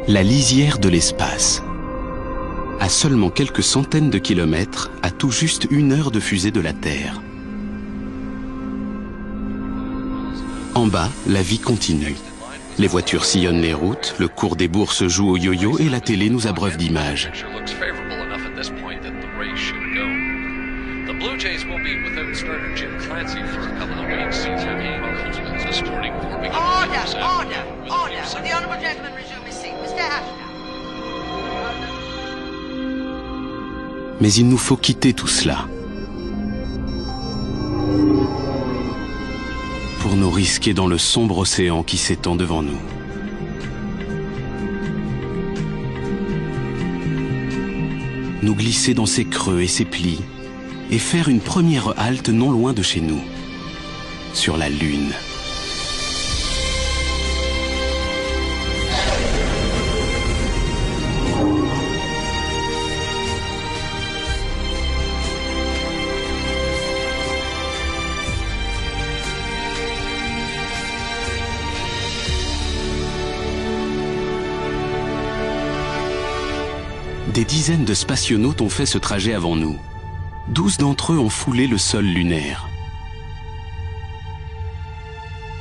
La lisière de l'espace. À seulement quelques centaines de kilomètres, à tout juste 1 heure de fusée de la Terre. En bas, la vie continue. Les voitures sillonnent les routes, le cours des bourses joue au yo-yo et la télé nous abreuve d'images. Mais il nous faut quitter tout cela pour nous risquer dans le sombre océan qui s'étend devant nous. Nous glisser dans ses creux et ses plis et faire une première halte non loin de chez nous, sur la Lune. Des dizaines de spationautes ont fait ce trajet avant nous. 12 d'entre eux ont foulé le sol lunaire.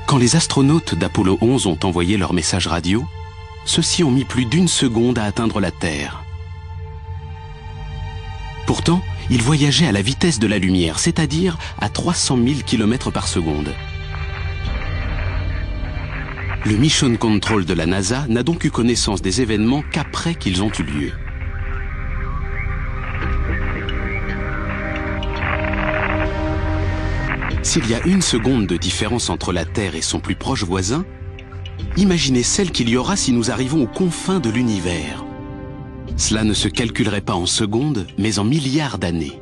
Quand les astronautes d'Apollo 11 ont envoyé leur message radio, ceux-ci ont mis plus d'1 seconde à atteindre la Terre. Pourtant, ils voyageaient à la vitesse de la lumière, c'est-à-dire à 300 000 km par seconde. Le Mission Control de la NASA n'a donc eu connaissance des événements qu'après qu'ils ont eu lieu. S'il y a 1 seconde de différence entre la Terre et son plus proche voisin, imaginez celle qu'il y aura si nous arrivons aux confins de l'univers. Cela ne se calculerait pas en secondes, mais en milliards d'années.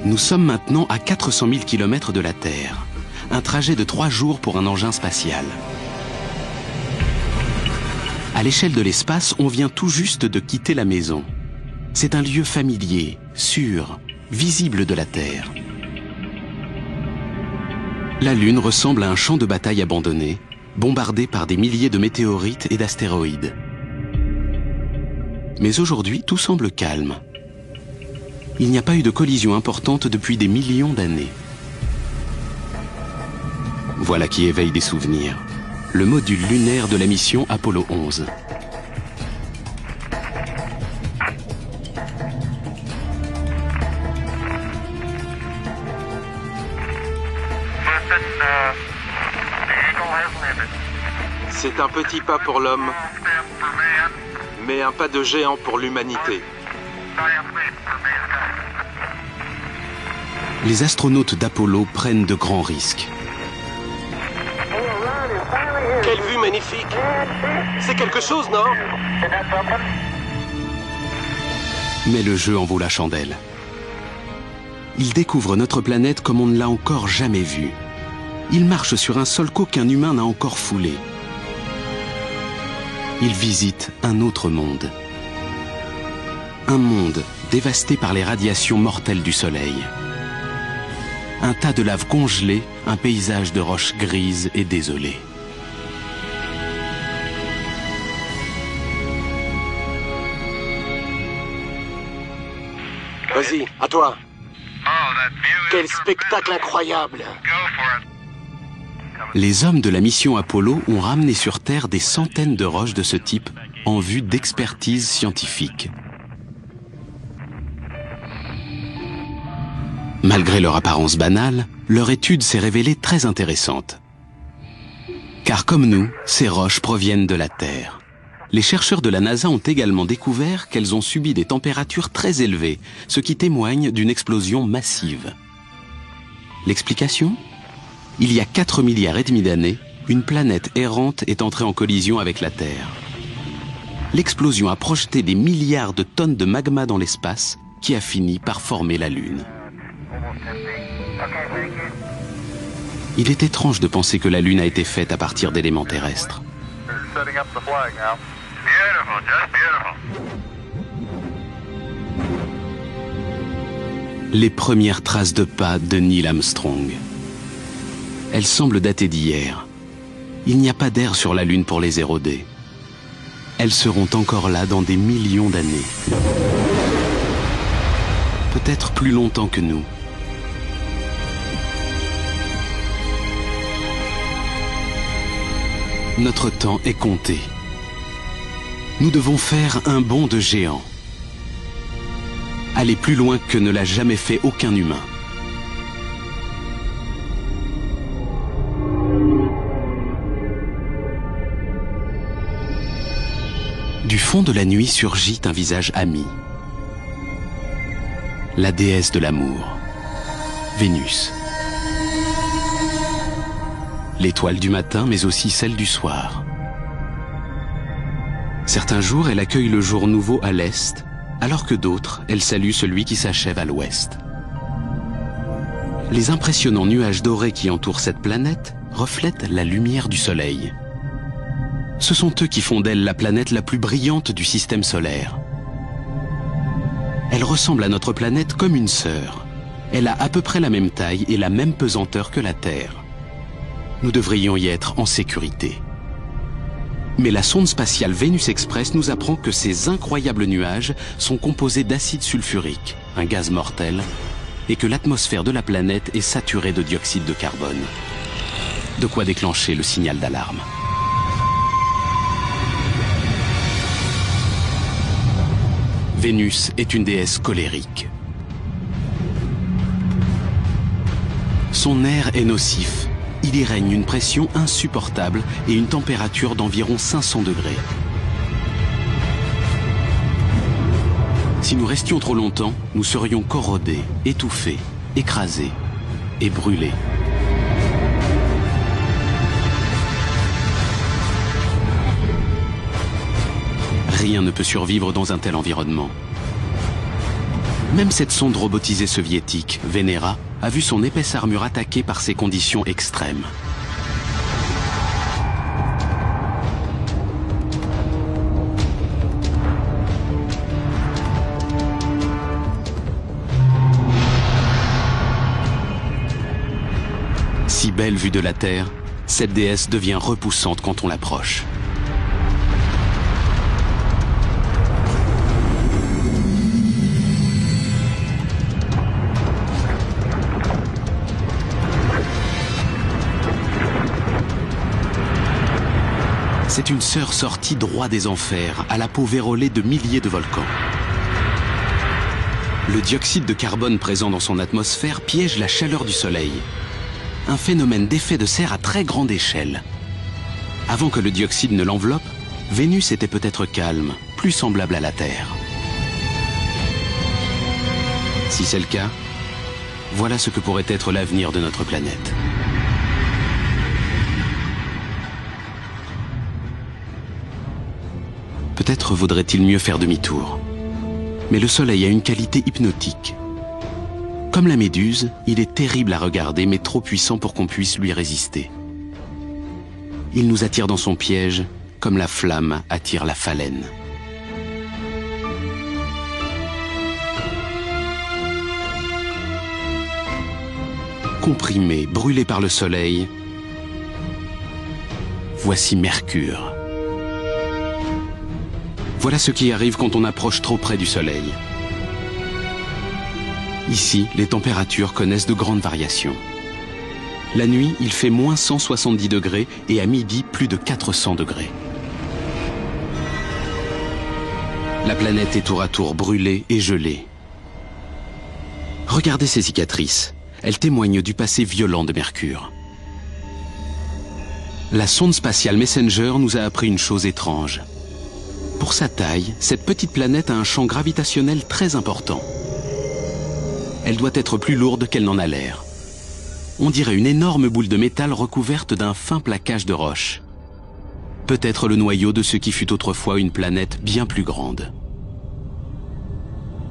Nous sommes maintenant à 400 000 km de la Terre, un trajet de 3 jours pour un engin spatial. À l'échelle de l'espace, on vient tout juste de quitter la maison. C'est un lieu familier, sûr, visible de la Terre. La Lune ressemble à un champ de bataille abandonné, bombardé par des milliers de météorites et d'astéroïdes. Mais aujourd'hui, tout semble calme. Il n'y a pas eu de collision importante depuis des millions d'années. Voilà qui éveille des souvenirs. Le module lunaire de la mission Apollo 11. C'est un petit pas pour l'homme, mais un pas de géant pour l'humanité. Les astronautes d'Apollo prennent de grands risques. Quelle vue magnifique! C'est quelque chose, non? Mais le jeu en vaut la chandelle. Ils découvrent notre planète comme on ne l'a encore jamais vue. Ils marchent sur un sol qu'aucun humain n'a encore foulé. Ils visitent un autre monde. Un monde dévasté par les radiations mortelles du Soleil. Un tas de lave congelée, un paysage de roches grises et désolées. Vas-y, à toi. Quel spectacle incroyable! Les hommes de la mission Apollo ont ramené sur Terre des centaines de roches de ce type en vue d'expertise scientifique. Malgré leur apparence banale, leur étude s'est révélée très intéressante. Car comme nous, ces roches proviennent de la Terre. Les chercheurs de la NASA ont également découvert qu'elles ont subi des températures très élevées, ce qui témoigne d'une explosion massive. L'explication ? Il y a 4,5 milliards d'années, une planète errante est entrée en collision avec la Terre. L'explosion a projeté des milliards de tonnes de magma dans l'espace qui a fini par former la Lune. Il est étrange de penser que la Lune a été faite à partir d'éléments terrestres. Les premières traces de pas de Neil Armstrong. Elle semble datée d'hier. Il n'y a pas d'air sur la Lune pour les éroder. Elles seront encore là dans des millions d'années. Peut-être plus longtemps que nous. Notre temps est compté. Nous devons faire un bond de géant. Aller plus loin que ne l'a jamais fait aucun humain. Du fond de la nuit surgit un visage ami. La déesse de l'amour, Vénus. L'étoile du matin, mais aussi celle du soir. Certains jours, elle accueille le jour nouveau à l'est, alors que d'autres, elle salue celui qui s'achève à l'ouest. Les impressionnants nuages dorés qui entourent cette planète reflètent la lumière du soleil. Ce sont eux qui font d'elle la planète la plus brillante du système solaire. Elle ressemble à notre planète comme une sœur. Elle a à peu près la même taille et la même pesanteur que la Terre. Nous devrions y être en sécurité. Mais la sonde spatiale Vénus Express nous apprend que ces incroyables nuages sont composés d'acide sulfurique, un gaz mortel, et que l'atmosphère de la planète est saturée de dioxyde de carbone. De quoi déclencher le signal d'alarme. Vénus est une déesse colérique. Son air est nocif. Il y règne une pression insupportable et une température d'environ 500 degrés. Si nous restions trop longtemps, nous serions corrodés, étouffés, écrasés et brûlés. Rien ne peut survivre dans un tel environnement. Même cette sonde robotisée soviétique, Venera, a vu son épaisse armure attaquée par ces conditions extrêmes. Si belle vue de la Terre, cette déesse devient repoussante quand on l'approche. C'est une sœur sortie droit des enfers, à la peau vérolée de milliers de volcans. Le dioxyde de carbone présent dans son atmosphère piège la chaleur du Soleil. Un phénomène d'effet de serre à très grande échelle. Avant que le dioxyde ne l'enveloppe, Vénus était peut-être calme, plus semblable à la Terre. Si c'est le cas, voilà ce que pourrait être l'avenir de notre planète. Peut-être vaudrait-il mieux faire demi-tour. Mais le Soleil a une qualité hypnotique. Comme la méduse, il est terrible à regarder, mais trop puissant pour qu'on puisse lui résister. Il nous attire dans son piège, comme la flamme attire la phalène. Comprimé, brûlé par le Soleil, voici Mercure. Voilà ce qui arrive quand on approche trop près du Soleil. Ici, les températures connaissent de grandes variations. La nuit, il fait moins 170 degrés et à midi, plus de 400 degrés. La planète est tour à tour brûlée et gelée. Regardez ces cicatrices. Elles témoignent du passé violent de Mercure. La sonde spatiale Messenger nous a appris une chose étrange. Pour sa taille, cette petite planète a un champ gravitationnel très important. Elle doit être plus lourde qu'elle n'en a l'air. On dirait une énorme boule de métal recouverte d'un fin plaquage de roches. Peut-être le noyau de ce qui fut autrefois une planète bien plus grande.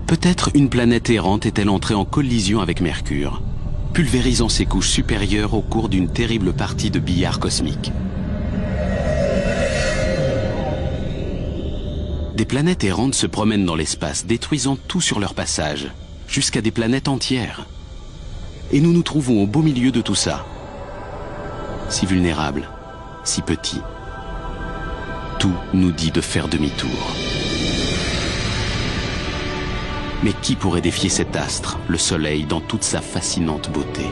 Peut-être une planète errante est-elle entrée en collision avec Mercure, pulvérisant ses couches supérieures au cours d'une terrible partie de billard cosmique. Des planètes errantes se promènent dans l'espace, détruisant tout sur leur passage, jusqu'à des planètes entières. Et nous nous trouvons au beau milieu de tout ça. si vulnérable, si petit. Tout nous dit de faire demi-tour. Mais qui pourrait défier cet astre, le Soleil, dans toute sa fascinante beauté?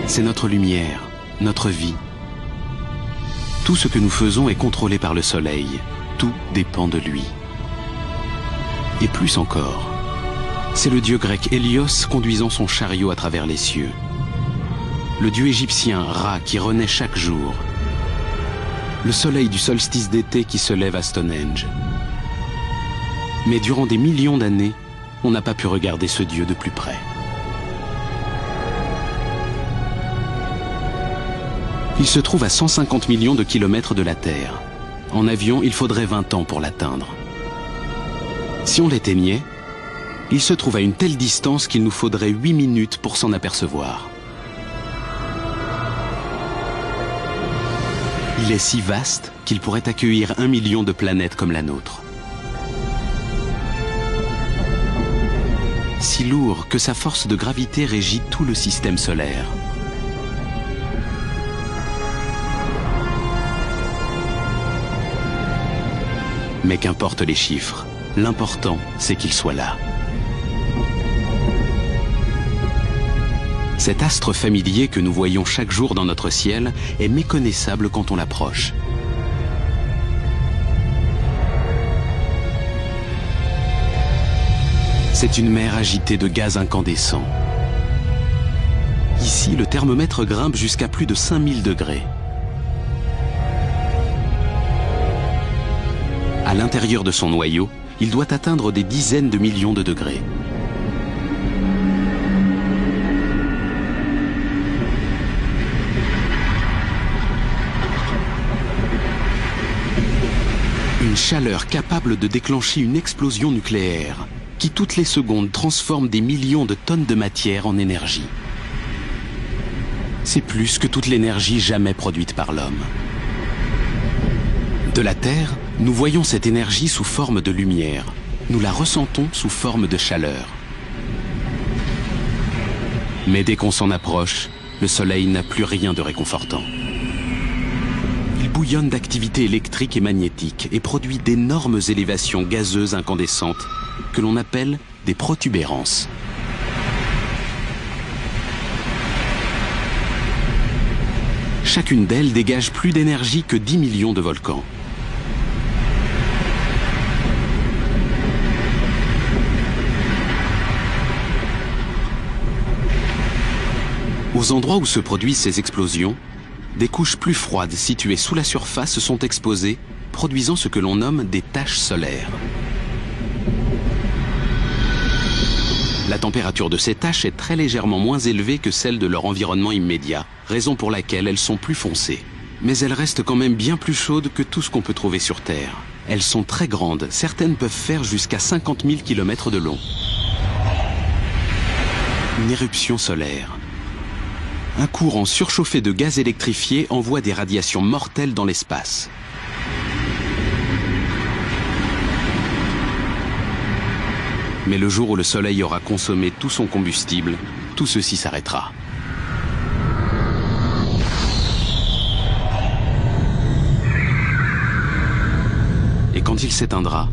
C'est notre lumière, notre vie. Tout ce que nous faisons est contrôlé par le Soleil. Tout dépend de lui. Et plus encore, c'est le dieu grec Hélios conduisant son chariot à travers les cieux. Le dieu égyptien Ra qui renaît chaque jour. Le soleil du solstice d'été qui se lève à Stonehenge. Mais durant des millions d'années, on n'a pas pu regarder ce dieu de plus près. Il se trouve à 150 millions de kilomètres de la Terre. En avion, il faudrait 20 ans pour l'atteindre. Si on l'éteignait, il se trouve à une telle distance qu'il nous faudrait 8 minutes pour s'en apercevoir. Il est si vaste qu'il pourrait accueillir 1 million de planètes comme la nôtre. Si lourd que sa force de gravité régit tout le système solaire. Mais qu'importe les chiffres, l'important c'est qu'il soit là. Cet astre familier que nous voyons chaque jour dans notre ciel est méconnaissable quand on l'approche. C'est une mer agitée de gaz incandescents. Ici, le thermomètre grimpe jusqu'à plus de 5000 degrés. À l'intérieur de son noyau, il doit atteindre des dizaines de millions de degrés. Une chaleur capable de déclencher une explosion nucléaire qui toutes les secondes transforme des millions de tonnes de matière en énergie. C'est plus que toute l'énergie jamais produite par l'homme. De la Terre, nous voyons cette énergie sous forme de lumière. Nous la ressentons sous forme de chaleur. Mais dès qu'on s'en approche, le Soleil n'a plus rien de réconfortant. Il bouillonne d'activité électrique et magnétique et produit d'énormes élévations gazeuses incandescentes que l'on appelle des protubérances. Chacune d'elles dégage plus d'énergie que 10 millions de volcans. Aux endroits où se produisent ces explosions, des couches plus froides situées sous la surface sont exposées, produisant ce que l'on nomme des taches solaires. La température de ces taches est très légèrement moins élevée que celle de leur environnement immédiat, raison pour laquelle elles sont plus foncées. Mais elles restent quand même bien plus chaudes que tout ce qu'on peut trouver sur Terre. Elles sont très grandes, certaines peuvent faire jusqu'à 50 000 km de long. Une éruption solaire. Un courant surchauffé de gaz électrifié envoie des radiations mortelles dans l'espace. Mais le jour où le Soleil aura consommé tout son combustible, tout ceci s'arrêtera. Et quand il s'éteindra,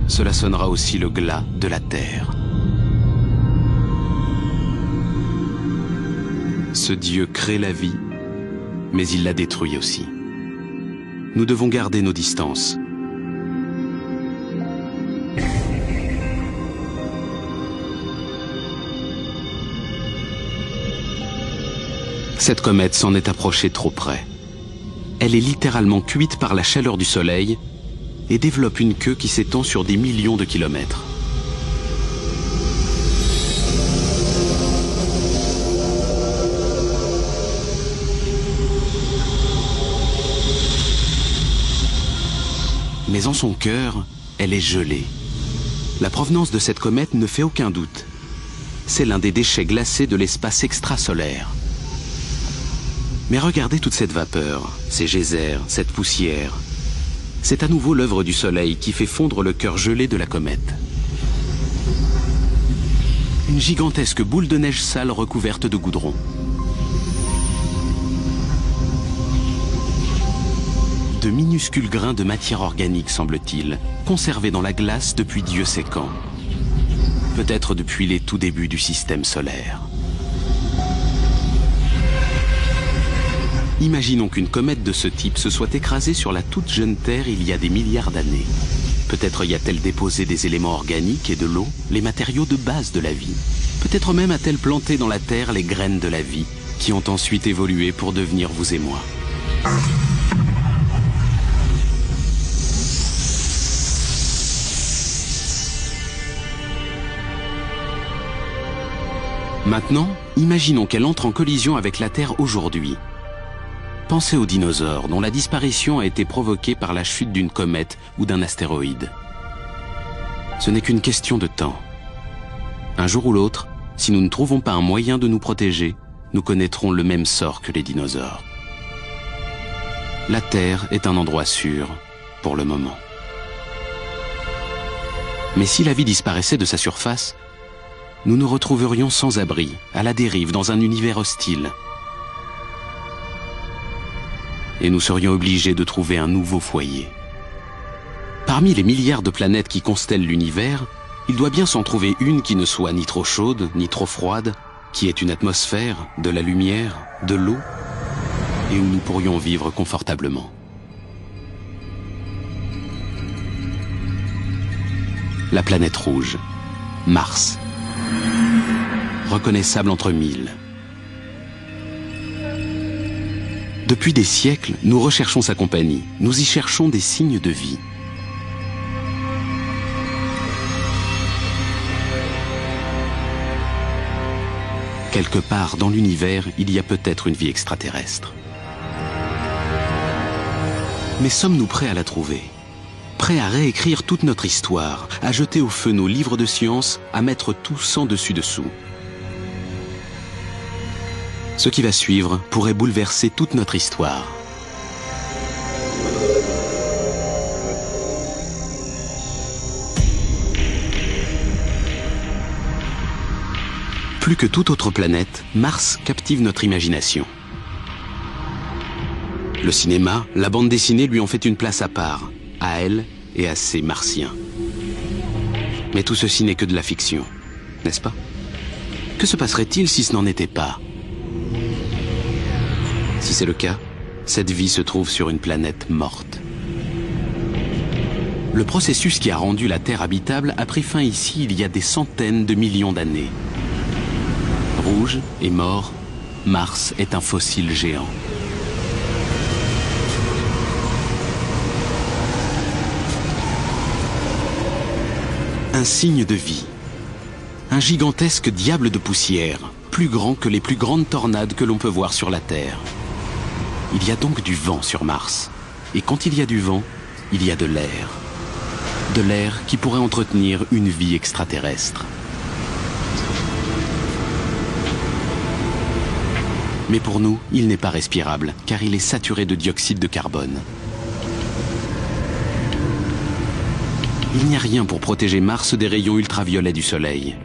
cela sonnera aussi le glas de la Terre. Ce Dieu crée la vie, mais il la détruit aussi. Nous devons garder nos distances. Cette comète s'en est approchée trop près. Elle est littéralement cuite par la chaleur du Soleil et développe une queue qui s'étend sur des millions de kilomètres. Mais en son cœur, elle est gelée. La provenance de cette comète ne fait aucun doute. C'est l'un des déchets glacés de l'espace extrasolaire. Mais regardez toute cette vapeur, ces geysers, cette poussière. C'est à nouveau l'œuvre du Soleil qui fait fondre le cœur gelé de la comète. Une Une gigantesque boule de neige sale recouverte de goudron. De minuscules grains de matière organique, semble-t-il, conservés dans la glace depuis Dieu sait quand. Peut-être depuis les tout débuts du système solaire. Imaginons qu'une comète de ce type se soit écrasée sur la toute jeune Terre il y a des milliards d'années. Peut-être y a-t-elle déposé des éléments organiques et de l'eau, les matériaux de base de la vie. Peut-être même a-t-elle planté dans la Terre les graines de la vie, qui ont ensuite évolué pour devenir vous et moi. Maintenant, imaginons qu'elle entre en collision avec la Terre aujourd'hui. Pensez aux dinosaures dont la disparition a été provoquée par la chute d'une comète ou d'un astéroïde. Ce n'est qu'une question de temps. Un jour ou l'autre, si nous ne trouvons pas un moyen de nous protéger, nous connaîtrons le même sort que les dinosaures. La Terre est un endroit sûr, pour le moment. Mais si la vie disparaissait de sa surface, nous nous retrouverions sans abri, à la dérive, dans un univers hostile. Et nous serions obligés de trouver un nouveau foyer. Parmi les milliards de planètes qui constellent l'univers, il doit bien s'en trouver une qui ne soit ni trop chaude, ni trop froide, qui ait une atmosphère, de la lumière, de l'eau, et où nous pourrions vivre confortablement. La planète rouge, Mars. Reconnaissable entre mille. Depuis des siècles, nous recherchons sa compagnie. Nous y cherchons des signes de vie. Quelque part dans l'univers, il y a peut-être une vie extraterrestre. Mais sommes-nous prêts à la trouver ? Prêts à réécrire toute notre histoire, à jeter au feu nos livres de science, à mettre tout sans dessus-dessous ? Ce qui va suivre pourrait bouleverser toute notre histoire. Plus que toute autre planète, Mars captive notre imagination. Le cinéma, la bande dessinée lui ont fait une place à part, à elle et à ses Martiens. Mais tout ceci n'est que de la fiction, n'est-ce pas ? Que se passerait-il si ce n'en était pas ? Si c'est le cas, cette vie se trouve sur une planète morte. Le processus qui a rendu la Terre habitable a pris fin ici il y a des centaines de millions d'années. Rouge et mort, Mars est un fossile géant. Un signe de vie. Un gigantesque diable de poussière, plus grand que les plus grandes tornades que l'on peut voir sur la Terre. Il y a donc du vent sur Mars. Et quand il y a du vent, il y a de l'air. De l'air qui pourrait entretenir une vie extraterrestre. Mais pour nous, il n'est pas respirable, car il est saturé de dioxyde de carbone. Il n'y a rien pour protéger Mars des rayons ultraviolets du Soleil.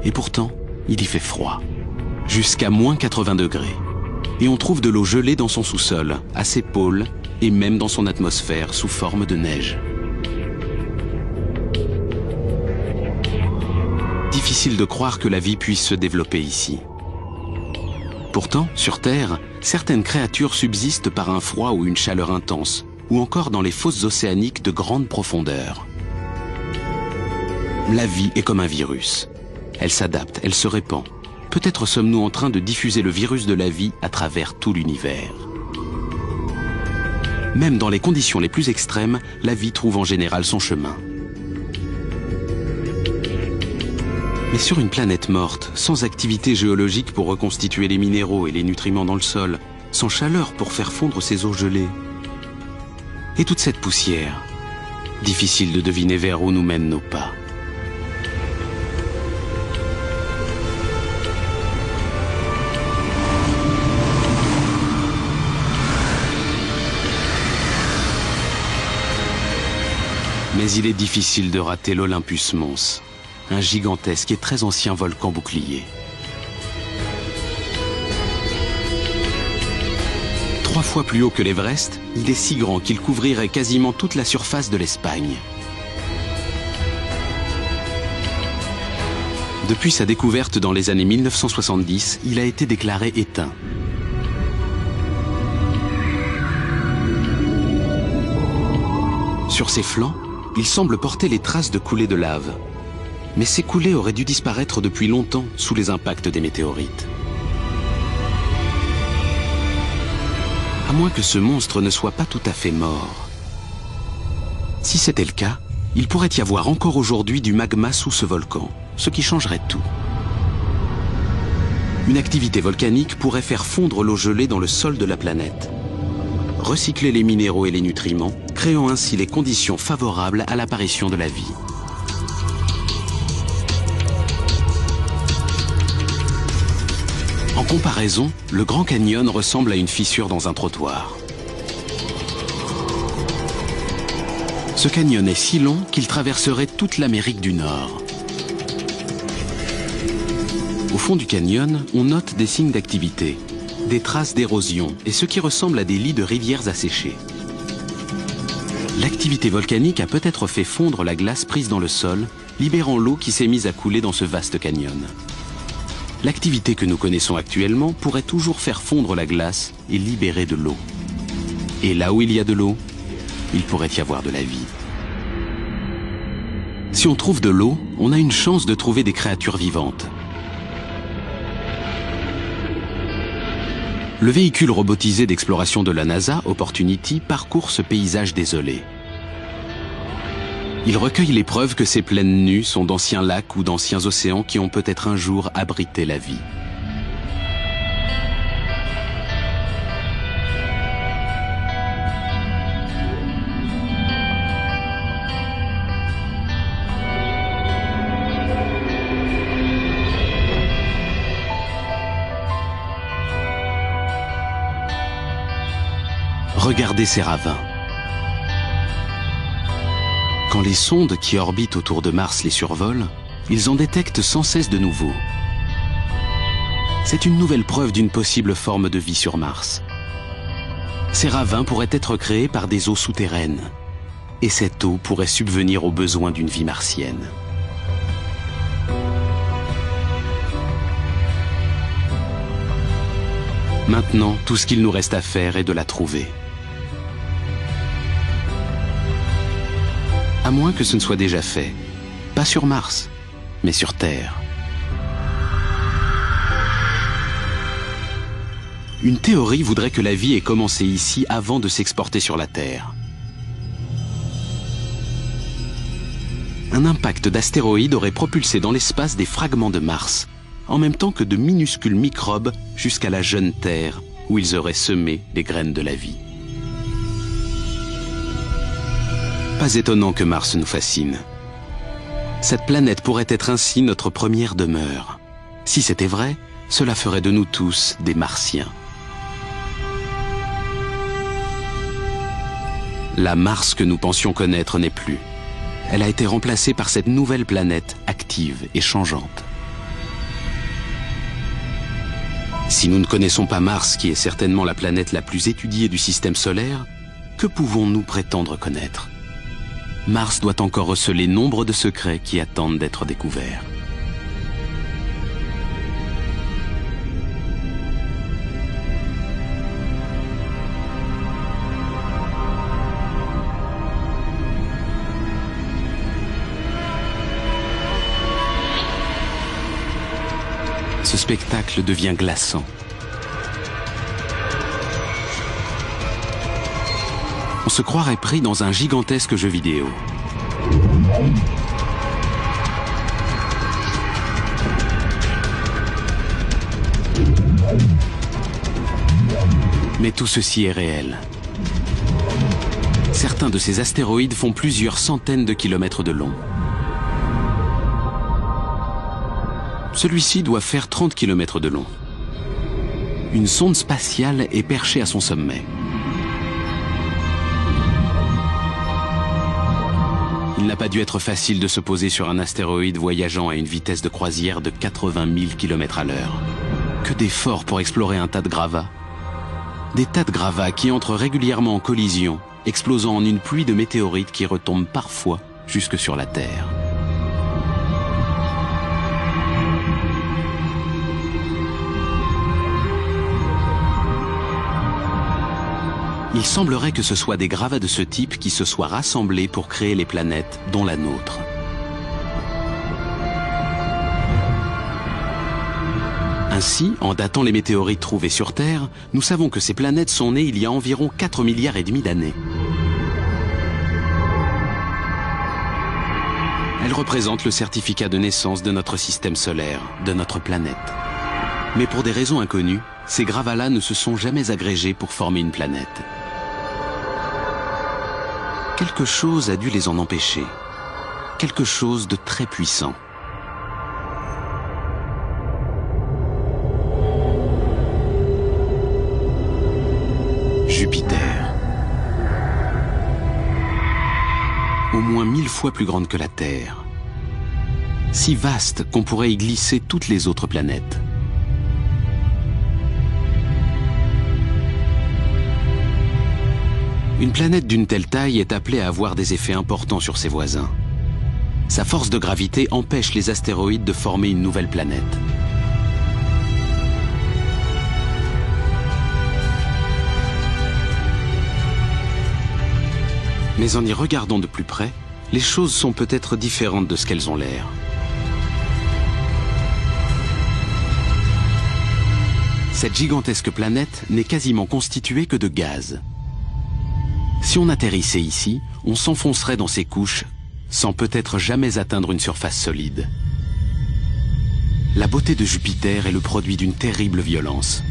Et pourtant, il y fait froid, jusqu'à moins 80 degrés. Et on trouve de l'eau gelée dans son sous-sol, à ses pôles, et même dans son atmosphère sous forme de neige. Difficile de croire que la vie puisse se développer ici. Pourtant, sur Terre, certaines créatures subsistent par un froid ou une chaleur intense, ou encore dans les fosses océaniques de grande profondeur. La vie est comme un virus. Elle s'adapte, elle se répand. Peut-être sommes-nous en train de diffuser le virus de la vie à travers tout l'univers. Même dans les conditions les plus extrêmes, la vie trouve en général son chemin. Mais sur une planète morte, sans activité géologique pour reconstituer les minéraux et les nutriments dans le sol, sans chaleur pour faire fondre ces eaux gelées, et toute cette poussière, difficile de deviner vers où nous mènent nos pas. Mais il est difficile de rater l'Olympus Mons, un gigantesque et très ancien volcan bouclier. 3 fois plus haut que l'Everest, il est si grand qu'il couvrirait quasiment toute la surface de l'Espagne. Depuis sa découverte dans les années 1970, il a été déclaré éteint. Sur ses flancs, il semble porter les traces de coulées de lave. Mais ces coulées auraient dû disparaître depuis longtemps sous les impacts des météorites. À moins que ce monstre ne soit pas tout à fait mort. Si c'était le cas, il pourrait y avoir encore aujourd'hui du magma sous ce volcan, ce qui changerait tout. Une activité volcanique pourrait faire fondre l'eau gelée dans le sol de la planète, recycler les minéraux et les nutriments, créant ainsi les conditions favorables à l'apparition de la vie. En comparaison, le Grand Canyon ressemble à une fissure dans un trottoir. Ce canyon est si long qu'il traverserait toute l'Amérique du Nord. Au fond du canyon, on note des signes d'activité, des traces d'érosion et ce qui ressemble à des lits de rivières asséchées. L'activité volcanique a peut-être fait fondre la glace prise dans le sol, libérant l'eau qui s'est mise à couler dans ce vaste canyon. L'activité que nous connaissons actuellement pourrait toujours faire fondre la glace et libérer de l'eau. Et là où il y a de l'eau, il pourrait y avoir de la vie. Si on trouve de l'eau, on a une chance de trouver des créatures vivantes. Le véhicule robotisé d'exploration de la NASA, Opportunity, parcourt ce paysage désolé. Il recueille les preuves que ces plaines nues sont d'anciens lacs ou d'anciens océans qui ont peut-être un jour abrité la vie. Regardez ces ravins. Quand les sondes qui orbitent autour de Mars les survolent, ils en détectent sans cesse de nouveaux. C'est une nouvelle preuve d'une possible forme de vie sur Mars. Ces ravins pourraient être créés par des eaux souterraines, et cette eau pourrait subvenir aux besoins d'une vie martienne. Maintenant, tout ce qu'il nous reste à faire est de la trouver. À moins que ce ne soit déjà fait. Pas sur Mars, mais sur Terre. Une théorie voudrait que la vie ait commencé ici avant de s'exporter sur la Terre. Un impact d'astéroïdes aurait propulsé dans l'espace des fragments de Mars, en même temps que de minuscules microbes jusqu'à la jeune Terre, où ils auraient semé les graines de la vie. Pas étonnant que Mars nous fascine. Cette planète pourrait être ainsi notre première demeure. Si c'était vrai, cela ferait de nous tous des Martiens. La Mars que nous pensions connaître n'est plus. Elle a été remplacée par cette nouvelle planète active et changeante. Si nous ne connaissons pas Mars, qui est certainement la planète la plus étudiée du système solaire, que pouvons-nous prétendre connaître ? Mars doit encore receler nombre de secrets qui attendent d'être découverts. Ce spectacle devient glaçant. On se croirait pris dans un gigantesque jeu vidéo. Mais tout ceci est réel. Certains de ces astéroïdes font plusieurs centaines de kilomètres de long. Celui-ci doit faire 30 kilomètres de long. Une sonde spatiale est perchée à son sommet. Il n'a pas dû être facile de se poser sur un astéroïde voyageant à une vitesse de croisière de 80 000 km à l'heure. Que d'efforts pour explorer un tas de gravats. Des tas de gravats qui entrent régulièrement en collision, explosant en une pluie de météorites qui retombent parfois jusque sur la Terre. Il semblerait que ce soit des gravats de ce type qui se soient rassemblés pour créer les planètes, dont la nôtre. Ainsi, en datant les météorites trouvées sur Terre, nous savons que ces planètes sont nées il y a environ 4,5 milliards d'années. Elles représentent le certificat de naissance de notre système solaire, de notre planète. Mais pour des raisons inconnues, ces gravats-là ne se sont jamais agrégés pour former une planète. Quelque chose a dû les en empêcher. Quelque chose de très puissant. Jupiter. Au moins 1000 fois plus grande que la Terre. Si vaste qu'on pourrait y glisser toutes les autres planètes. Une planète d'une telle taille est appelée à avoir des effets importants sur ses voisins. Sa force de gravité empêche les astéroïdes de former une nouvelle planète. Mais en y regardant de plus près, les choses sont peut-être différentes de ce qu'elles ont l'air. Cette gigantesque planète n'est quasiment constituée que de gaz. Si on atterrissait ici, on s'enfoncerait dans ces couches sans peut-être jamais atteindre une surface solide. La beauté de Jupiter est le produit d'une terrible violence.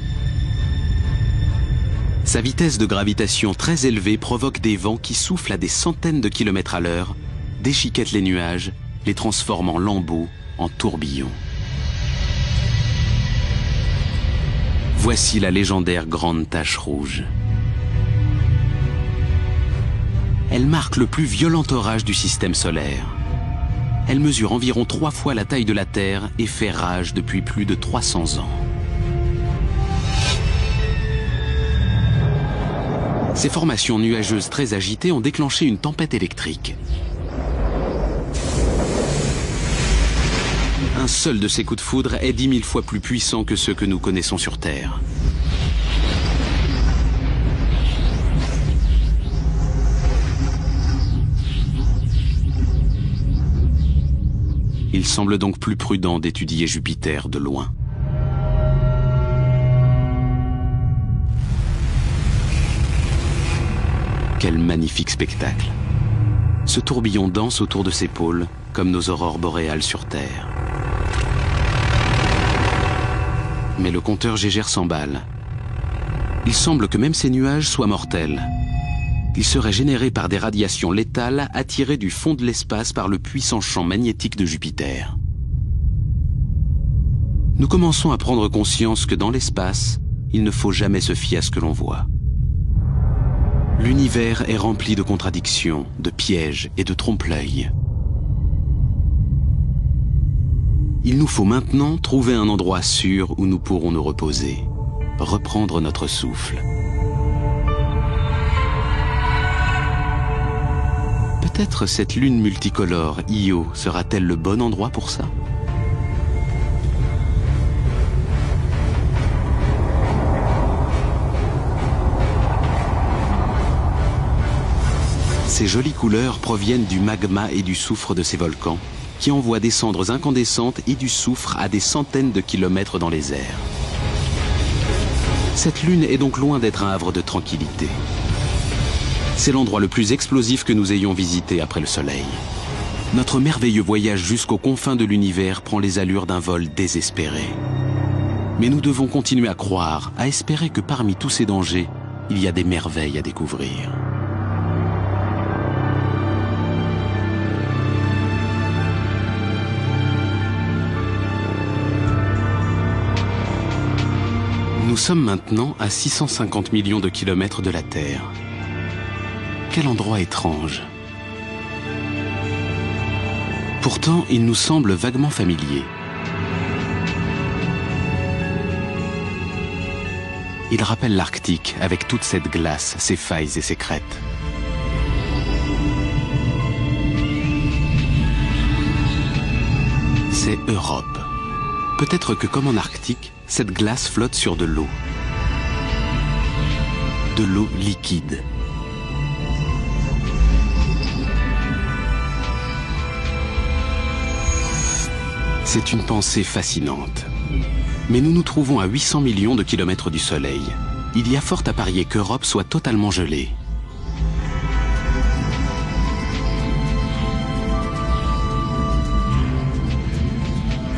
Sa vitesse de gravitation très élevée provoque des vents qui soufflent à des centaines de kilomètres à l'heure, déchiquettent les nuages, les transforment en lambeaux, en tourbillons. Voici la légendaire grande tache rouge. Elle marque le plus violent orage du système solaire. Elle mesure environ 3 fois la taille de la Terre et fait rage depuis plus de 300 ans. Ces formations nuageuses très agitées ont déclenché une tempête électrique. Un seul de ces coups de foudre est 10 000 fois plus puissant que ceux que nous connaissons sur Terre. Il semble donc plus prudent d'étudier Jupiter de loin. Quel magnifique spectacle! Ce tourbillon danse autour de ses pôles, comme nos aurores boréales sur Terre. Mais le compteur Gégère s'emballe. Il semble que même ces nuages soient mortels. Ils seraient générés par des radiations létales attirées du fond de l'espace par le puissant champ magnétique de Jupiter. Nous commençons à prendre conscience que dans l'espace, il ne faut jamais se fier à ce que l'on voit. L'univers est rempli de contradictions, de pièges et de trompe-l'œil. Il nous faut maintenant trouver un endroit sûr où nous pourrons nous reposer, reprendre notre souffle. Peut-être cette lune multicolore, Io, sera-t-elle le bon endroit pour ça? Ces jolies couleurs proviennent du magma et du soufre de ces volcans, qui envoient des cendres incandescentes et du soufre à des centaines de kilomètres dans les airs. Cette lune est donc loin d'être un havre de tranquillité. C'est l'endroit le plus explosif que nous ayons visité après le Soleil. Notre merveilleux voyage jusqu'aux confins de l'univers prend les allures d'un vol désespéré. Mais nous devons continuer à croire, à espérer que parmi tous ces dangers, il y a des merveilles à découvrir. Nous sommes maintenant à 650 millions de kilomètres de la Terre. Quel endroit étrange! Pourtant, il nous semble vaguement familier. Il rappelle l'Arctique avec toute cette glace, ses failles et ses crêtes. C'est Europe. Peut-être que comme en Arctique, cette glace flotte sur de l'eau. De l'eau liquide. C'est une pensée fascinante. Mais nous nous trouvons à 800 millions de kilomètres du Soleil. Il y a fort à parier qu'Europe soit totalement gelée.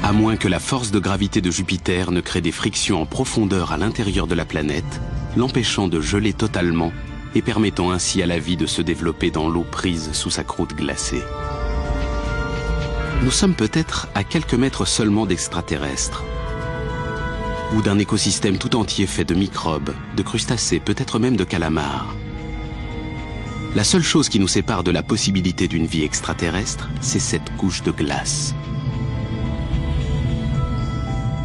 À moins que la force de gravité de Jupiter ne crée des frictions en profondeur à l'intérieur de la planète, l'empêchant de geler totalement et permettant ainsi à la vie de se développer dans l'eau prise sous sa croûte glacée. Nous sommes peut-être à quelques mètres seulement d'extraterrestres, ou d'un écosystème tout entier fait de microbes, de crustacés, peut-être même de calamars. La seule chose qui nous sépare de la possibilité d'une vie extraterrestre, c'est cette couche de glace.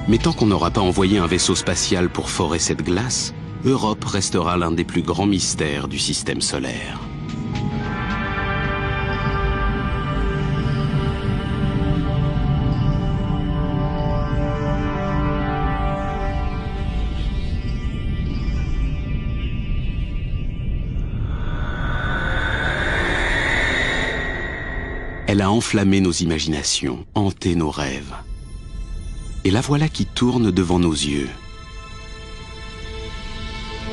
Mais tant qu'on n'aura pas envoyé un vaisseau spatial pour forer cette glace, Europe restera l'un des plus grands mystères du système solaire. Elle a enflammé nos imaginations, hanté nos rêves. Et la voilà qui tourne devant nos yeux.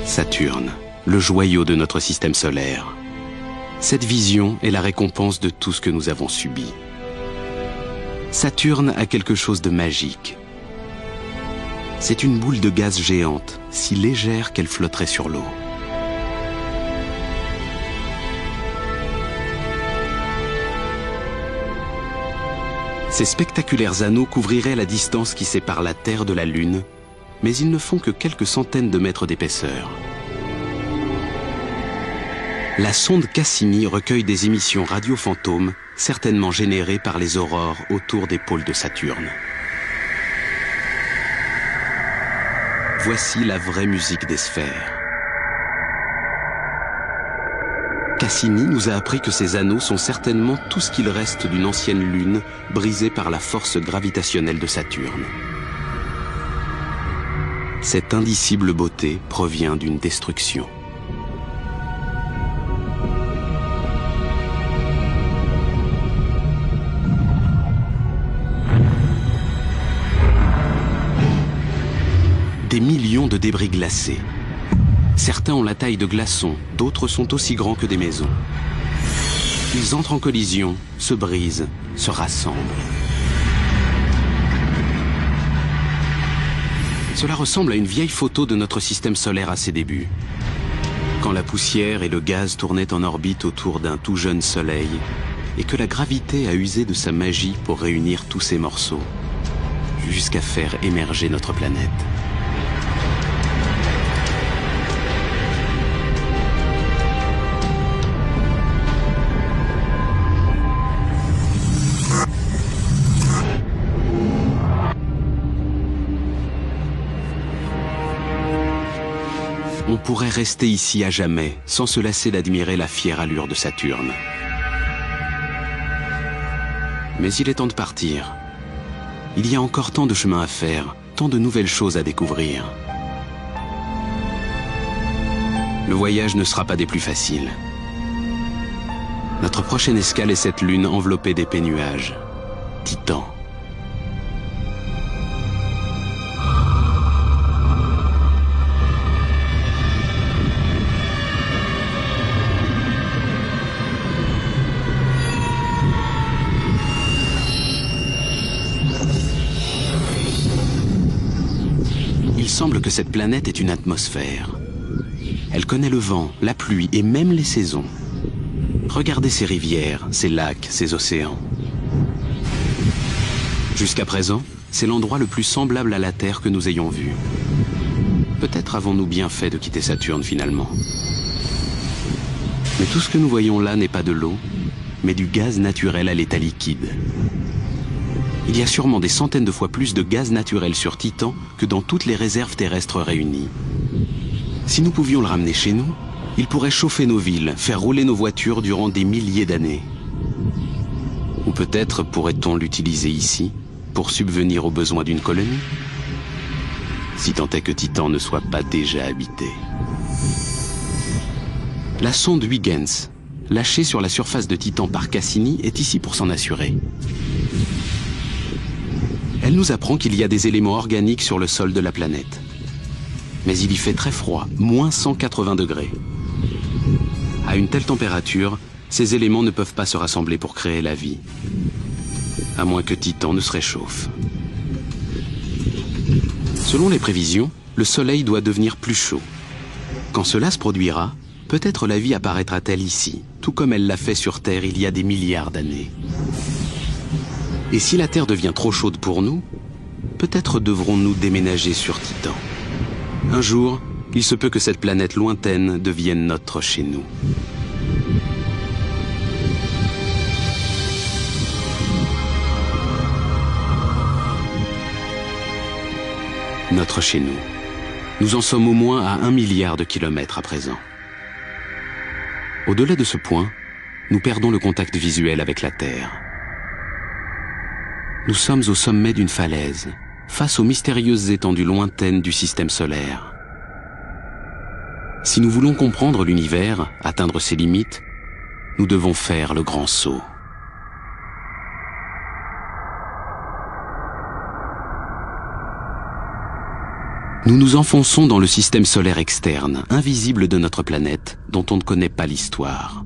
Saturne, le joyau de notre système solaire. Cette vision est la récompense de tout ce que nous avons subi. Saturne a quelque chose de magique. C'est une boule de gaz géante, si légère qu'elle flotterait sur l'eau. Ces spectaculaires anneaux couvriraient la distance qui sépare la Terre de la Lune, mais ils ne font que quelques centaines de mètres d'épaisseur. La sonde Cassini recueille des émissions radio-fantômes, certainement générées par les aurores autour des pôles de Saturne. Voici la vraie musique des sphères. Cassini nous a appris que ces anneaux sont certainement tout ce qu'il reste d'une ancienne lune brisée par la force gravitationnelle de Saturne. Cette indicible beauté provient d'une destruction. Des millions de débris glacés. Certains ont la taille de glaçons, d'autres sont aussi grands que des maisons. Ils entrent en collision, se brisent, se rassemblent. Cela ressemble à une vieille photo de notre système solaire à ses débuts. Quand la poussière et le gaz tournaient en orbite autour d'un tout jeune soleil, et que la gravité a usé de sa magie pour réunir tous ces morceaux, jusqu'à faire émerger notre planète. On pourrait rester ici à jamais, sans se lasser d'admirer la fière allure de Saturne. Mais il est temps de partir. Il y a encore tant de chemin à faire, tant de nouvelles choses à découvrir. Le voyage ne sera pas des plus faciles. Notre prochaine escale est cette lune enveloppée d'épais nuages. Titan. Il semble que cette planète ait une atmosphère. Elle connaît le vent, la pluie et même les saisons. Regardez ces rivières, ces lacs, ces océans. Jusqu'à présent, c'est l'endroit le plus semblable à la Terre que nous ayons vu. Peut-être avons-nous bien fait de quitter Saturne finalement. Mais tout ce que nous voyons là n'est pas de l'eau, mais du gaz naturel à l'état liquide. Il y a sûrement des centaines de fois plus de gaz naturel sur Titan que dans toutes les réserves terrestres réunies. Si nous pouvions le ramener chez nous, il pourrait chauffer nos villes, faire rouler nos voitures durant des milliers d'années. Ou peut-être pourrait-on l'utiliser ici pour subvenir aux besoins d'une colonie, si tant est que Titan ne soit pas déjà habité. La sonde Huygens, lâchée sur la surface de Titan par Cassini, est ici pour s'en assurer. Elle nous apprend qu'il y a des éléments organiques sur le sol de la planète. Mais il y fait très froid, moins 180 degrés. À une telle température, ces éléments ne peuvent pas se rassembler pour créer la vie. À moins que Titan ne se réchauffe. Selon les prévisions, le Soleil doit devenir plus chaud. Quand cela se produira, peut-être la vie apparaîtra-t-elle ici, tout comme elle l'a fait sur Terre il y a des milliards d'années. Et si la Terre devient trop chaude pour nous, peut-être devrons-nous déménager sur Titan. Un jour, il se peut que cette planète lointaine devienne notre chez nous. Notre chez nous. Nous en sommes au moins à 1 milliard de kilomètres à présent. Au-delà de ce point, nous perdons le contact visuel avec la Terre. Nous sommes au sommet d'une falaise, face aux mystérieuses étendues lointaines du système solaire. Si nous voulons comprendre l'univers, atteindre ses limites, nous devons faire le grand saut. Nous nous enfonçons dans le système solaire externe, invisible de notre planète, dont on ne connaît pas l'histoire.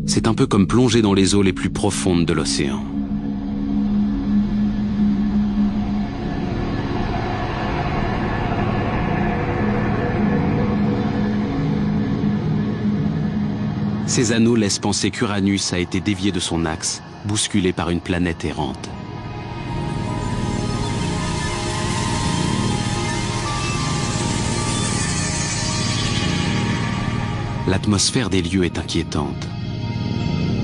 C'est un peu comme plonger dans les eaux les plus profondes de l'océan. Ces anneaux laissent penser qu'Uranus a été dévié de son axe, bousculé par une planète errante. L'atmosphère des lieux est inquiétante.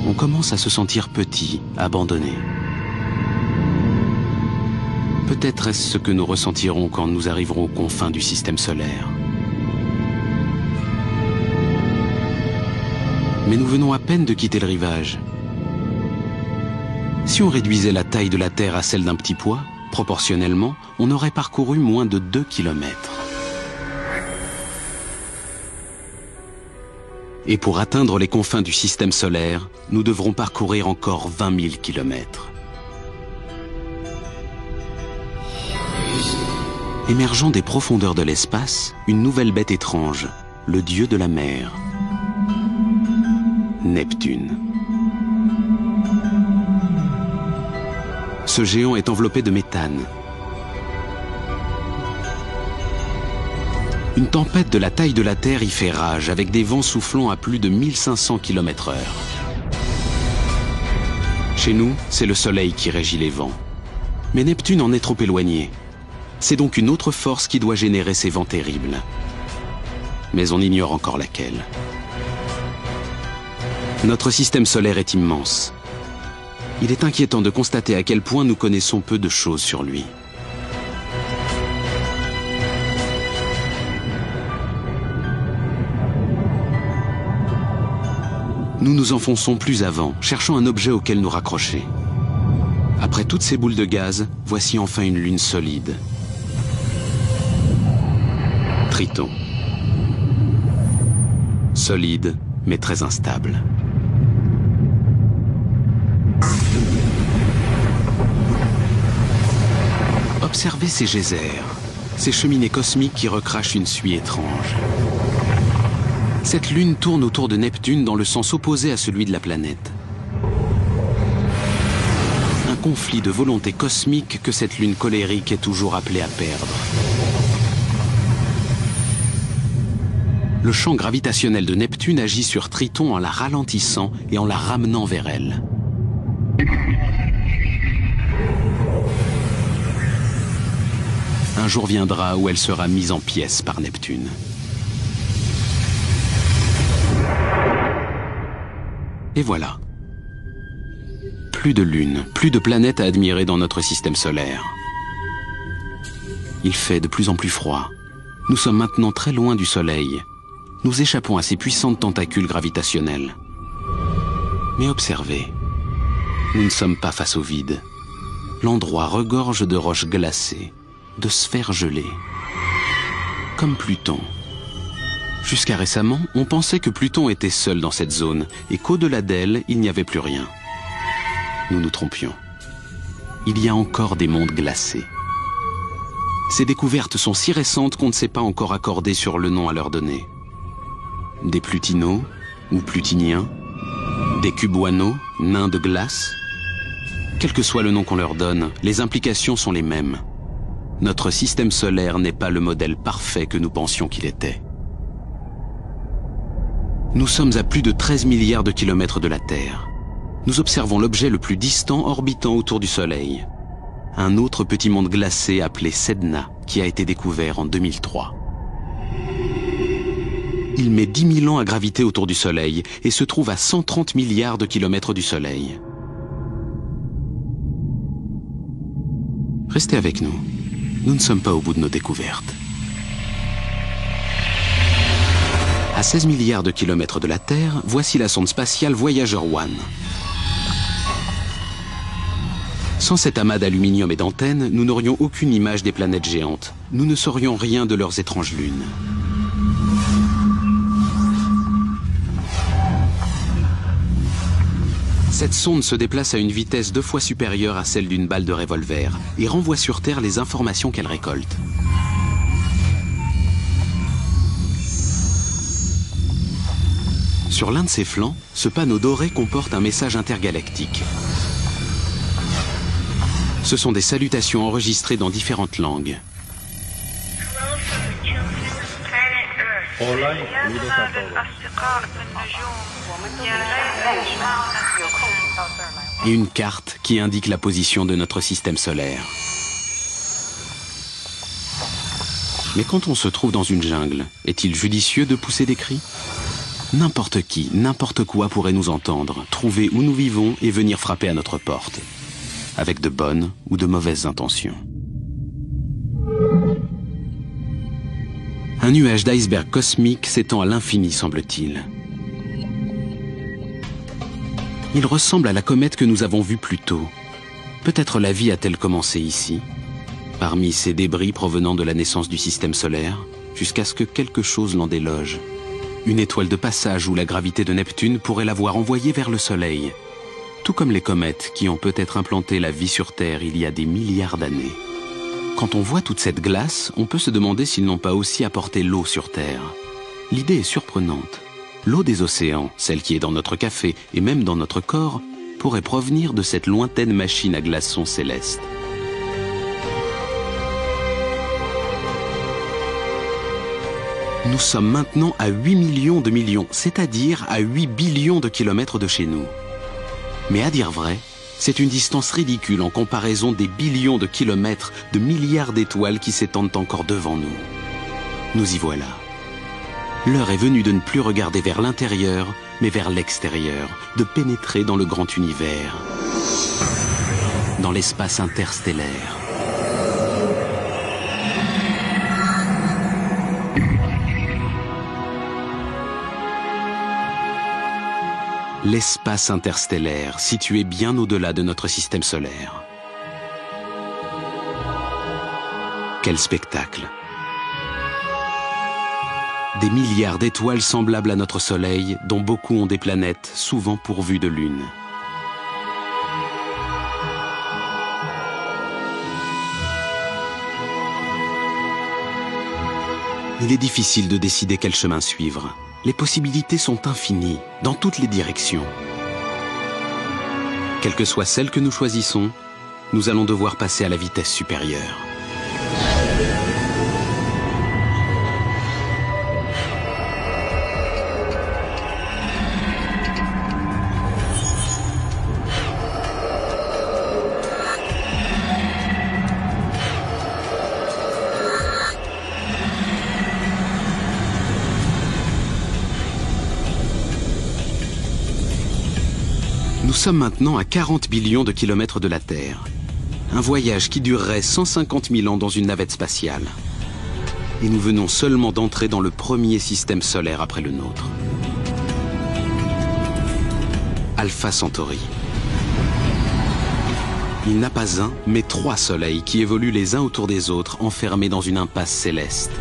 On commence à se sentir petit, abandonné. Peut-être est-ce ce que nous ressentirons quand nous arriverons aux confins du système solaire. Mais nous venons à peine de quitter le rivage. Si on réduisait la taille de la Terre à celle d'un petit pois, proportionnellement, on aurait parcouru moins de 2 kilomètres. Et pour atteindre les confins du système solaire, nous devrons parcourir encore 20 000 kilomètres. Émergeant des profondeurs de l'espace, une nouvelle bête étrange, le dieu de la mer, Neptune. Ce géant est enveloppé de méthane. Une tempête de la taille de la Terre y fait rage, avec des vents soufflant à plus de 1500 km/h. Chez nous, c'est le Soleil qui régit les vents. Mais Neptune en est trop éloigné. C'est donc une autre force qui doit générer ces vents terribles. Mais on ignore encore laquelle. Notre système solaire est immense. Il est inquiétant de constater à quel point nous connaissons peu de choses sur lui. Nous nous enfonçons plus avant, cherchant un objet auquel nous raccrocher. Après toutes ces boules de gaz, voici enfin une lune solide. Triton. Solide, mais très instable. Observez ces geysers, ces cheminées cosmiques qui recrachent une suie étrange. Cette lune tourne autour de Neptune dans le sens opposé à celui de la planète. Un conflit de volonté cosmique que cette lune colérique est toujours appelée à perdre. Le champ gravitationnel de Neptune agit sur Triton en la ralentissant et en la ramenant vers elle. Un jour viendra où elle sera mise en pièces par Neptune. Et voilà. Plus de lune, plus de planètes à admirer dans notre système solaire. Il fait de plus en plus froid. Nous sommes maintenant très loin du Soleil. Nous échappons à ses puissantes tentacules gravitationnelles. Mais observez, nous ne sommes pas face au vide. L'endroit regorge de roches glacées, de sphères gelées. Comme Pluton. Jusqu'à récemment, on pensait que Pluton était seul dans cette zone et qu'au-delà d'elle, il n'y avait plus rien. Nous nous trompions. Il y a encore des mondes glacés. Ces découvertes sont si récentes qu'on ne sait pas encore accorder sur le nom à leur donner. Des plutinos ou plutiniens, des cuboinos, nains de glace. Quel que soit le nom qu'on leur donne, les implications sont les mêmes. Notre système solaire n'est pas le modèle parfait que nous pensions qu'il était. Nous sommes à plus de 13 milliards de kilomètres de la Terre. Nous observons l'objet le plus distant orbitant autour du Soleil. Un autre petit monde glacé appelé Sedna, qui a été découvert en 2003. Il met 10 000 ans à graviter autour du Soleil et se trouve à 130 milliards de kilomètres du Soleil. Restez avec nous. Nous ne sommes pas au bout de nos découvertes. À 16 milliards de kilomètres de la Terre, voici la sonde spatiale Voyager 1. Sans cet amas d'aluminium et d'antennes, nous n'aurions aucune image des planètes géantes. Nous ne saurions rien de leurs étranges lunes. Cette sonde se déplace à une vitesse 2 fois supérieure à celle d'une balle de revolver et renvoie sur Terre les informations qu'elle récolte. Sur l'un de ses flancs, ce panneau doré comporte un message intergalactique. Ce sont des salutations enregistrées dans différentes langues. Et une carte qui indique la position de notre système solaire. Mais quand on se trouve dans une jungle, est-il judicieux de pousser des cris ? N'importe qui, n'importe quoi pourrait nous entendre, trouver où nous vivons et venir frapper à notre porte, avec de bonnes ou de mauvaises intentions. Un nuage d'iceberg cosmique s'étend à l'infini, semble-t-il. Il ressemble à la comète que nous avons vue plus tôt. Peut-être la vie a-t-elle commencé ici, parmi ces débris provenant de la naissance du système solaire, jusqu'à ce que quelque chose l'en déloge. Une étoile de passage où la gravité de Neptune pourrait l'avoir envoyée vers le Soleil, tout comme les comètes qui ont peut-être implanté la vie sur Terre il y a des milliards d'années. Quand on voit toute cette glace, on peut se demander s'ils n'ont pas aussi apporté l'eau sur Terre. L'idée est surprenante. L'eau des océans, celle qui est dans notre café et même dans notre corps, pourrait provenir de cette lointaine machine à glaçons céleste. Nous sommes maintenant à 8 millions de millions, c'est-à-dire à 8 billions de kilomètres de chez nous. Mais à dire vrai, c'est une distance ridicule en comparaison des billions de kilomètres, de milliards d'étoiles qui s'étendent encore devant nous. Nous y voilà. L'heure est venue de ne plus regarder vers l'intérieur, mais vers l'extérieur, de pénétrer dans le grand univers, dans l'espace interstellaire. L'espace interstellaire, situé bien au-delà de notre système solaire. Quel spectacle! Des milliards d'étoiles semblables à notre Soleil, dont beaucoup ont des planètes, souvent pourvues de lunes. Il est difficile de décider quel chemin suivre. Les possibilités sont infinies, dans toutes les directions. Quelle que soit celle que nous choisissons, nous allons devoir passer à la vitesse supérieure. Nous Nous sommes maintenant à 40 billions de kilomètres de la Terre. Un voyage qui durerait 150 000 ans dans une navette spatiale. Et nous venons seulement d'entrer dans le premier système solaire après le nôtre. Alpha Centauri. Il n'a pas un, mais 3 soleils qui évoluent les uns autour des autres, enfermés dans une impasse céleste.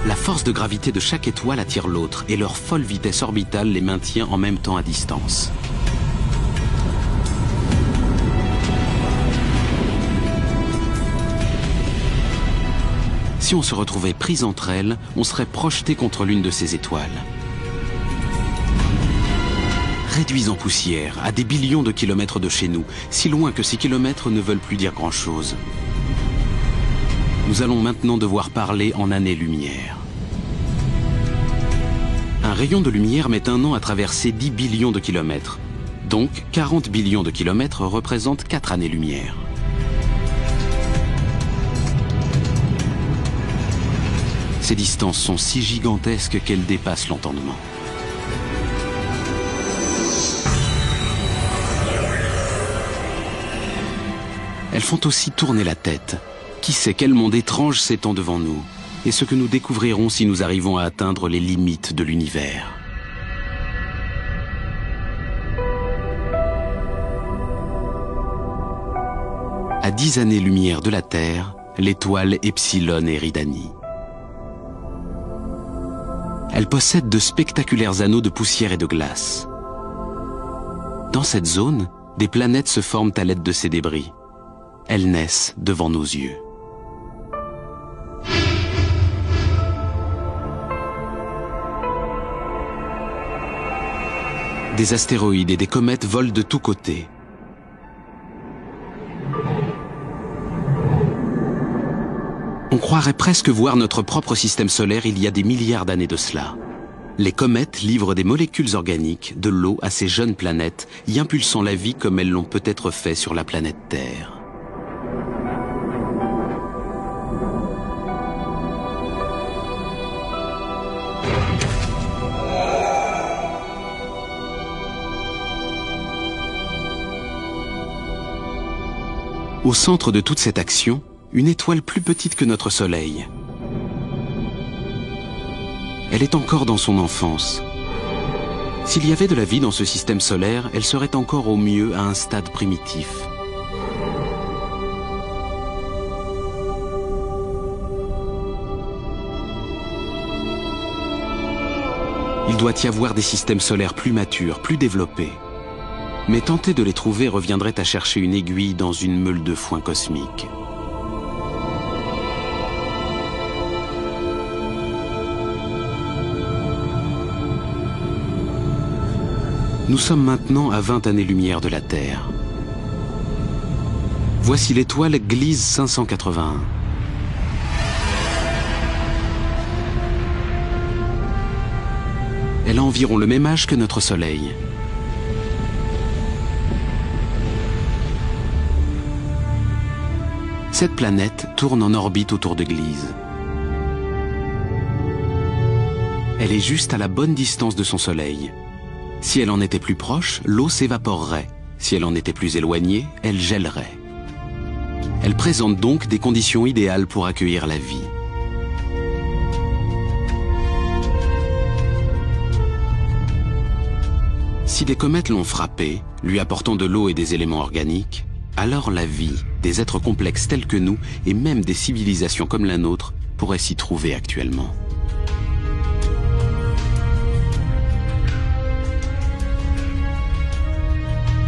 La force de gravité de chaque étoile attire l'autre et leur folle vitesse orbitale les maintient en même temps à distance. Si on se retrouvait pris entre elles, on serait projeté contre l'une de ces étoiles. Réduits en poussière, à des billions de kilomètres de chez nous, si loin que ces kilomètres ne veulent plus dire grand-chose. Nous allons maintenant devoir parler en années-lumière. Un rayon de lumière met un an à traverser 10 billions de kilomètres. Donc, 40 billions de kilomètres représentent 4 années-lumière. Ces distances sont si gigantesques qu'elles dépassent l'entendement. Elles font aussi tourner la tête. Qui sait quel monde étrange s'étend devant nous, et ce que nous découvrirons si nous arrivons à atteindre les limites de l'univers. À 10 années-lumière de la Terre, l'étoile Epsilon Eridani. Elle possède de spectaculaires anneaux de poussière et de glace. Dans cette zone, des planètes se forment à l'aide de ces débris. Elles naissent devant nos yeux. Des astéroïdes et des comètes volent de tous côtés. On croirait presque voir notre propre système solaire il y a des milliards d'années de cela. Les comètes livrent des molécules organiques, de l'eau à ces jeunes planètes, y impulsant la vie comme elles l'ont peut-être fait sur la planète Terre. Au centre de toute cette action, une étoile plus petite que notre Soleil. Elle est encore dans son enfance. S'il y avait de la vie dans ce système solaire, elle serait encore au mieux à un stade primitif. Il doit y avoir des systèmes solaires plus matures, plus développés. Mais tenter de les trouver reviendrait à chercher une aiguille dans une meule de foin cosmique. Nous sommes maintenant à 20 années-lumière de la Terre. Voici l'étoile Gliese 581. Elle a environ le même âge que notre Soleil. Cette planète tourne en orbite autour de Gliese. Elle est juste à la bonne distance de son Soleil. Si elle en était plus proche, l'eau s'évaporerait. Si elle en était plus éloignée, elle gèlerait. Elle présente donc des conditions idéales pour accueillir la vie. Si des comètes l'ont frappée, lui apportant de l'eau et des éléments organiques, alors la vie, des êtres complexes tels que nous, et même des civilisations comme la nôtre, pourraient s'y trouver actuellement.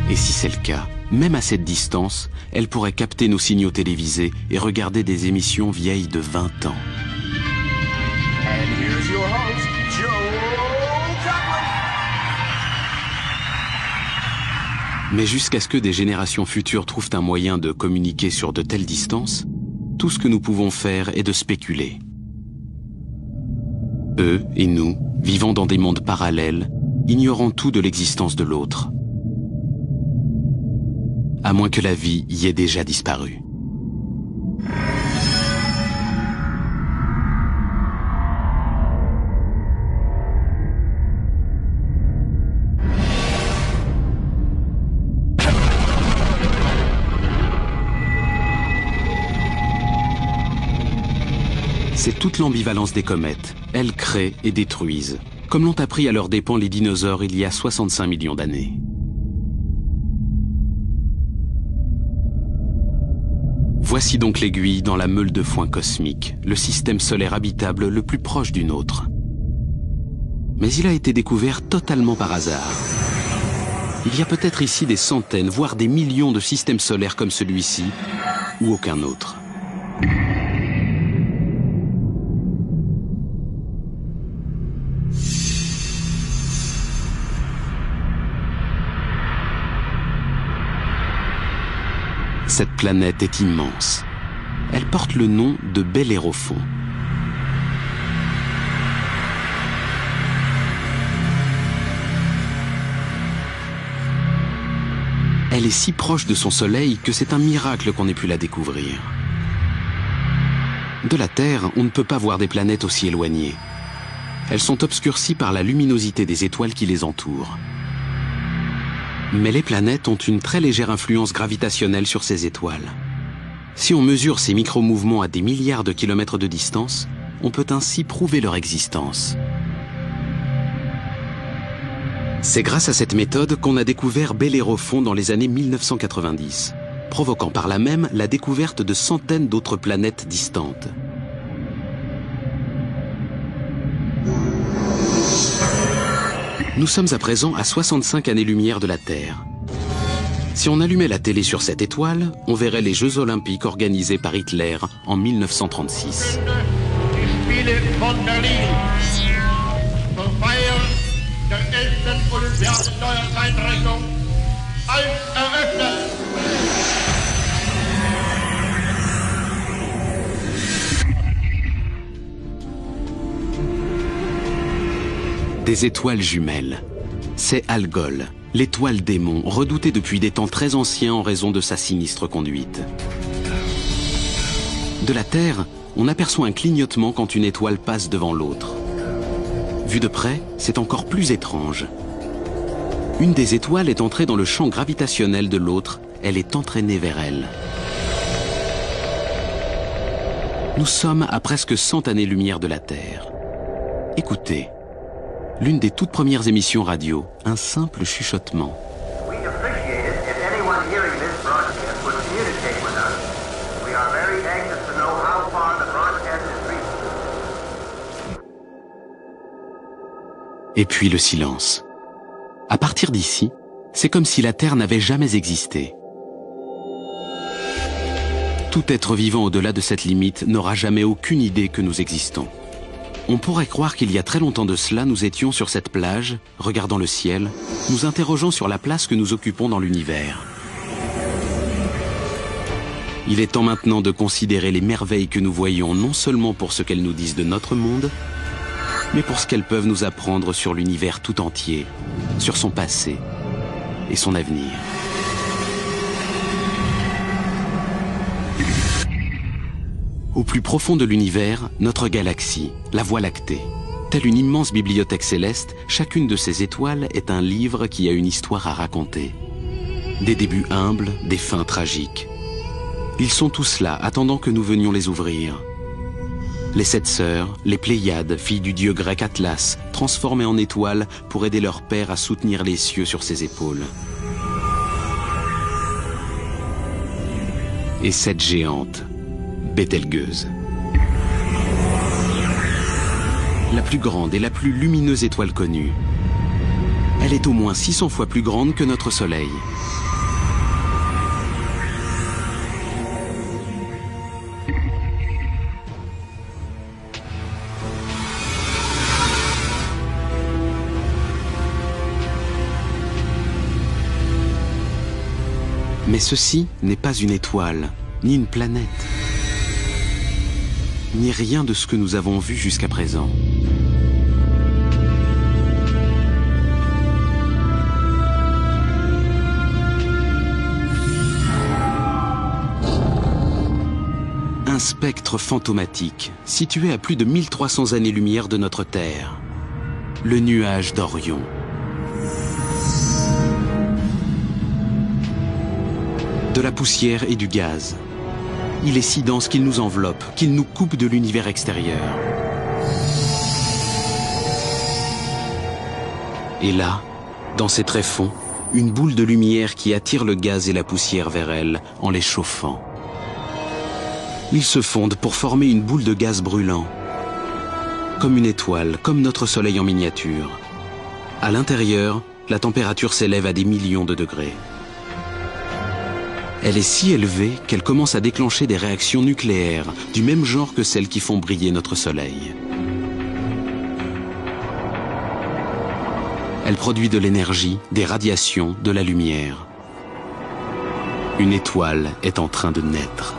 Et si c'est le cas, même à cette distance, elle pourrait capter nos signaux télévisés et regarder des émissions vieilles de 20 ans. Mais jusqu'à ce que des générations futures trouvent un moyen de communiquer sur de telles distances, tout ce que nous pouvons faire est de spéculer. Eux et nous, vivant dans des mondes parallèles, ignorant tout de l'existence de l'autre. À moins que la vie y ait déjà disparu. C'est toute l'ambivalence des comètes. Elles créent et détruisent, comme l'ont appris à leurs dépens les dinosaures il y a 65 millions d'années. Voici donc l'aiguille dans la meule de foin cosmique, le système solaire habitable le plus proche du nôtre. Mais il a été découvert totalement par hasard. Il y a peut-être ici des centaines, voire des millions de systèmes solaires comme celui-ci, ou aucun autre. Cette planète est immense. Elle porte le nom de Bellérophon. Elle est si proche de son Soleil que c'est un miracle qu'on ait pu la découvrir. De la Terre, on ne peut pas voir des planètes aussi éloignées. Elles sont obscurcies par la luminosité des étoiles qui les entourent. Mais les planètes ont une très légère influence gravitationnelle sur ces étoiles. Si on mesure ces micro-mouvements à des milliards de kilomètres de distance, on peut ainsi prouver leur existence. C'est grâce à cette méthode qu'on a découvert Bellérophon dans les années 1990, provoquant par là même la découverte de centaines d'autres planètes distantes. Nous sommes à présent à 65 années-lumière de la Terre. Si on allumait la télé sur cette étoile, on verrait les Jeux Olympiques organisés par Hitler en 1936. Des étoiles jumelles. C'est Algol, l'étoile démon, redoutée depuis des temps très anciens en raison de sa sinistre conduite. De la Terre, on aperçoit un clignotement quand une étoile passe devant l'autre. Vu de près, c'est encore plus étrange. Une des étoiles est entrée dans le champ gravitationnel de l'autre, elle est entraînée vers elle. Nous sommes à presque 100 années-lumière de la Terre. Écoutez. L'une des toutes premières émissions radio, un simple chuchotement. Et puis le silence. À partir d'ici, c'est comme si la Terre n'avait jamais existé. Tout être vivant au-delà de cette limite n'aura jamais aucune idée que nous existons. On pourrait croire qu'il y a très longtemps de cela, nous étions sur cette plage, regardant le ciel, nous interrogeant sur la place que nous occupons dans l'univers. Il est temps maintenant de considérer les merveilles que nous voyons non seulement pour ce qu'elles nous disent de notre monde, mais pour ce qu'elles peuvent nous apprendre sur l'univers tout entier, sur son passé et son avenir. Au plus profond de l'univers, notre galaxie, la Voie lactée. Telle une immense bibliothèque céleste, chacune de ces étoiles est un livre qui a une histoire à raconter. Des débuts humbles, des fins tragiques. Ils sont tous là, attendant que nous venions les ouvrir. Les 7 sœurs, les Pléiades, filles du dieu grec Atlas, transformées en étoiles pour aider leur père à soutenir les cieux sur ses épaules. Et cette géante, Bételgeuse. La plus grande et la plus lumineuse étoile connue. Elle est au moins 600 fois plus grande que notre Soleil. Mais ceci n'est pas une étoile, ni une planète, ni rien de ce que nous avons vu jusqu'à présent. Un spectre fantomatique, situé à plus de 1300 années-lumière de notre Terre. Le nuage d'Orion. De la poussière et du gaz. Il est si dense qu'il nous enveloppe, qu'il nous coupe de l'univers extérieur. Et là, dans ses tréfonds, une boule de lumière qui attire le gaz et la poussière vers elle en les chauffant. Ils se fondent pour former une boule de gaz brûlant, comme une étoile, comme notre soleil en miniature. À l'intérieur, la température s'élève à des millions de degrés. Elle est si élevée qu'elle commence à déclencher des réactions nucléaires, du même genre que celles qui font briller notre soleil. Elle produit de l'énergie, des radiations, de la lumière. Une étoile est en train de naître.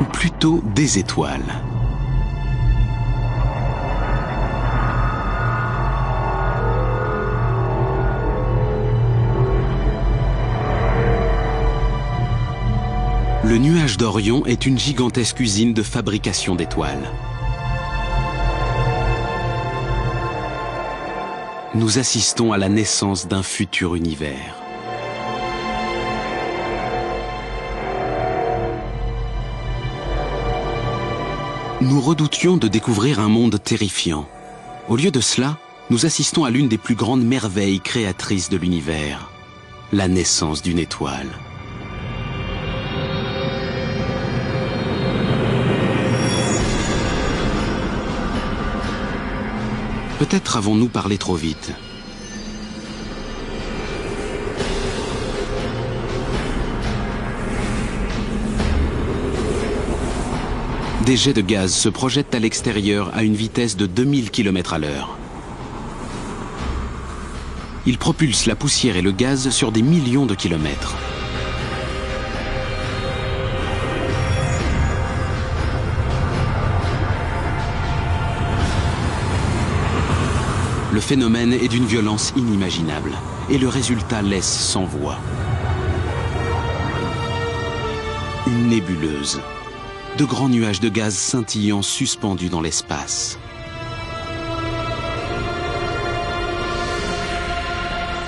Ou plutôt des étoiles. Le nuage d'Orion est une gigantesque usine de fabrication d'étoiles. Nous assistons à la naissance d'un futur univers. Nous redoutions de découvrir un monde terrifiant. Au lieu de cela, nous assistons à l'une des plus grandes merveilles créatrices de l'univers, la naissance d'une étoile. Peut-être avons-nous parlé trop vite. Des jets de gaz se projettent à l'extérieur à une vitesse de 2000 km/h. Ils propulsent la poussière et le gaz sur des millions de kilomètres. Le phénomène est d'une violence inimaginable et le résultat laisse sans voix. Une nébuleuse. De grands nuages de gaz scintillants suspendus dans l'espace.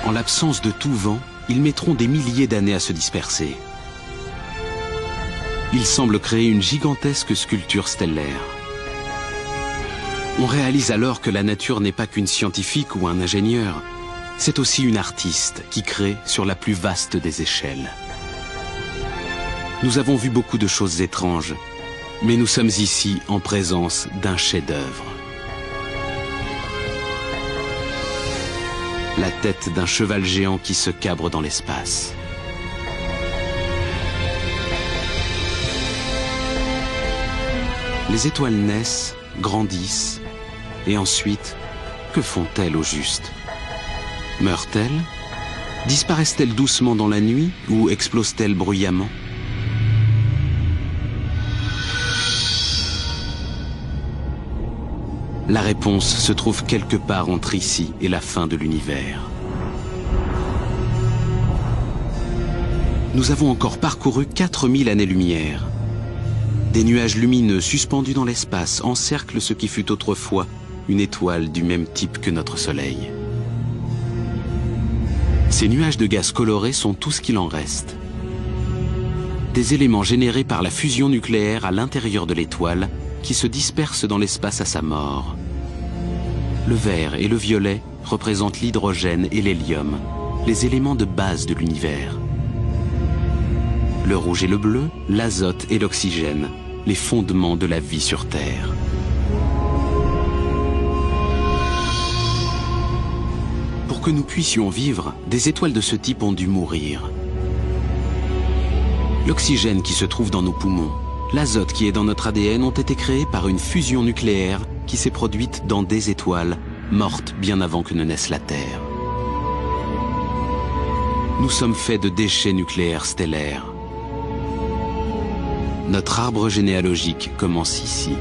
En l'absence de tout vent, ils mettront des milliers d'années à se disperser. Ils semblent créer une gigantesque sculpture stellaire. On réalise alors que la nature n'est pas qu'une scientifique ou un ingénieur, c'est aussi une artiste qui crée sur la plus vaste des échelles. Nous avons vu beaucoup de choses étranges, mais nous sommes ici en présence d'un chef-d'œuvre. La tête d'un cheval géant qui se cabre dans l'espace. Les étoiles naissent, grandissent, et ensuite, que font-elles au juste? Meurent-elles? Disparaissent-elles doucement dans la nuit ou explosent-elles bruyamment? La réponse se trouve quelque part entre ici et la fin de l'univers. Nous avons encore parcouru 4000 années-lumière. Des nuages lumineux suspendus dans l'espace encerclent ce qui fut autrefois une étoile du même type que notre Soleil. Ces nuages de gaz colorés sont tout ce qu'il en reste. Des éléments générés par la fusion nucléaire à l'intérieur de l'étoile qui se dispersent dans l'espace à sa mort. Le vert et le violet représentent l'hydrogène et l'hélium, les éléments de base de l'univers. Le rouge et le bleu, l'azote et l'oxygène, les fondements de la vie sur Terre. Pour que nous puissions vivre, des étoiles de ce type ont dû mourir. L'oxygène qui se trouve dans nos poumons, l'azote qui est dans notre ADN ont été créés par une fusion nucléaire qui s'est produite dans des étoiles mortes bien avant que ne naisse la Terre. Nous sommes faits de déchets nucléaires stellaires. Notre arbre généalogique commence ici.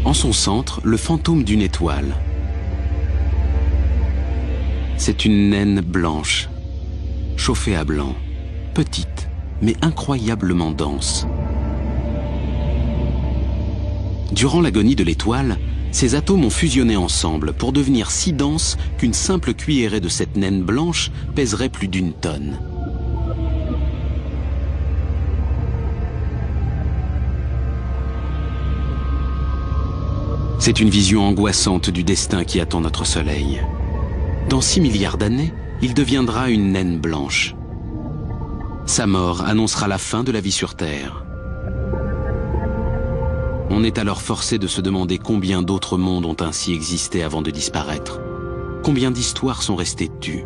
En son centre, le fantôme d'une étoile. C'est une naine blanche, chauffée à blanc, petite, mais incroyablement dense. Durant l'agonie de l'étoile, ces atomes ont fusionné ensemble pour devenir si denses qu'une simple cuillerée de cette naine blanche pèserait plus d'1 tonne. C'est une vision angoissante du destin qui attend notre Soleil. Dans 6 milliards d'années, il deviendra une naine blanche. Sa mort annoncera la fin de la vie sur Terre. On est alors forcé de se demander combien d'autres mondes ont ainsi existé avant de disparaître. Combien d'histoires sont restées tues?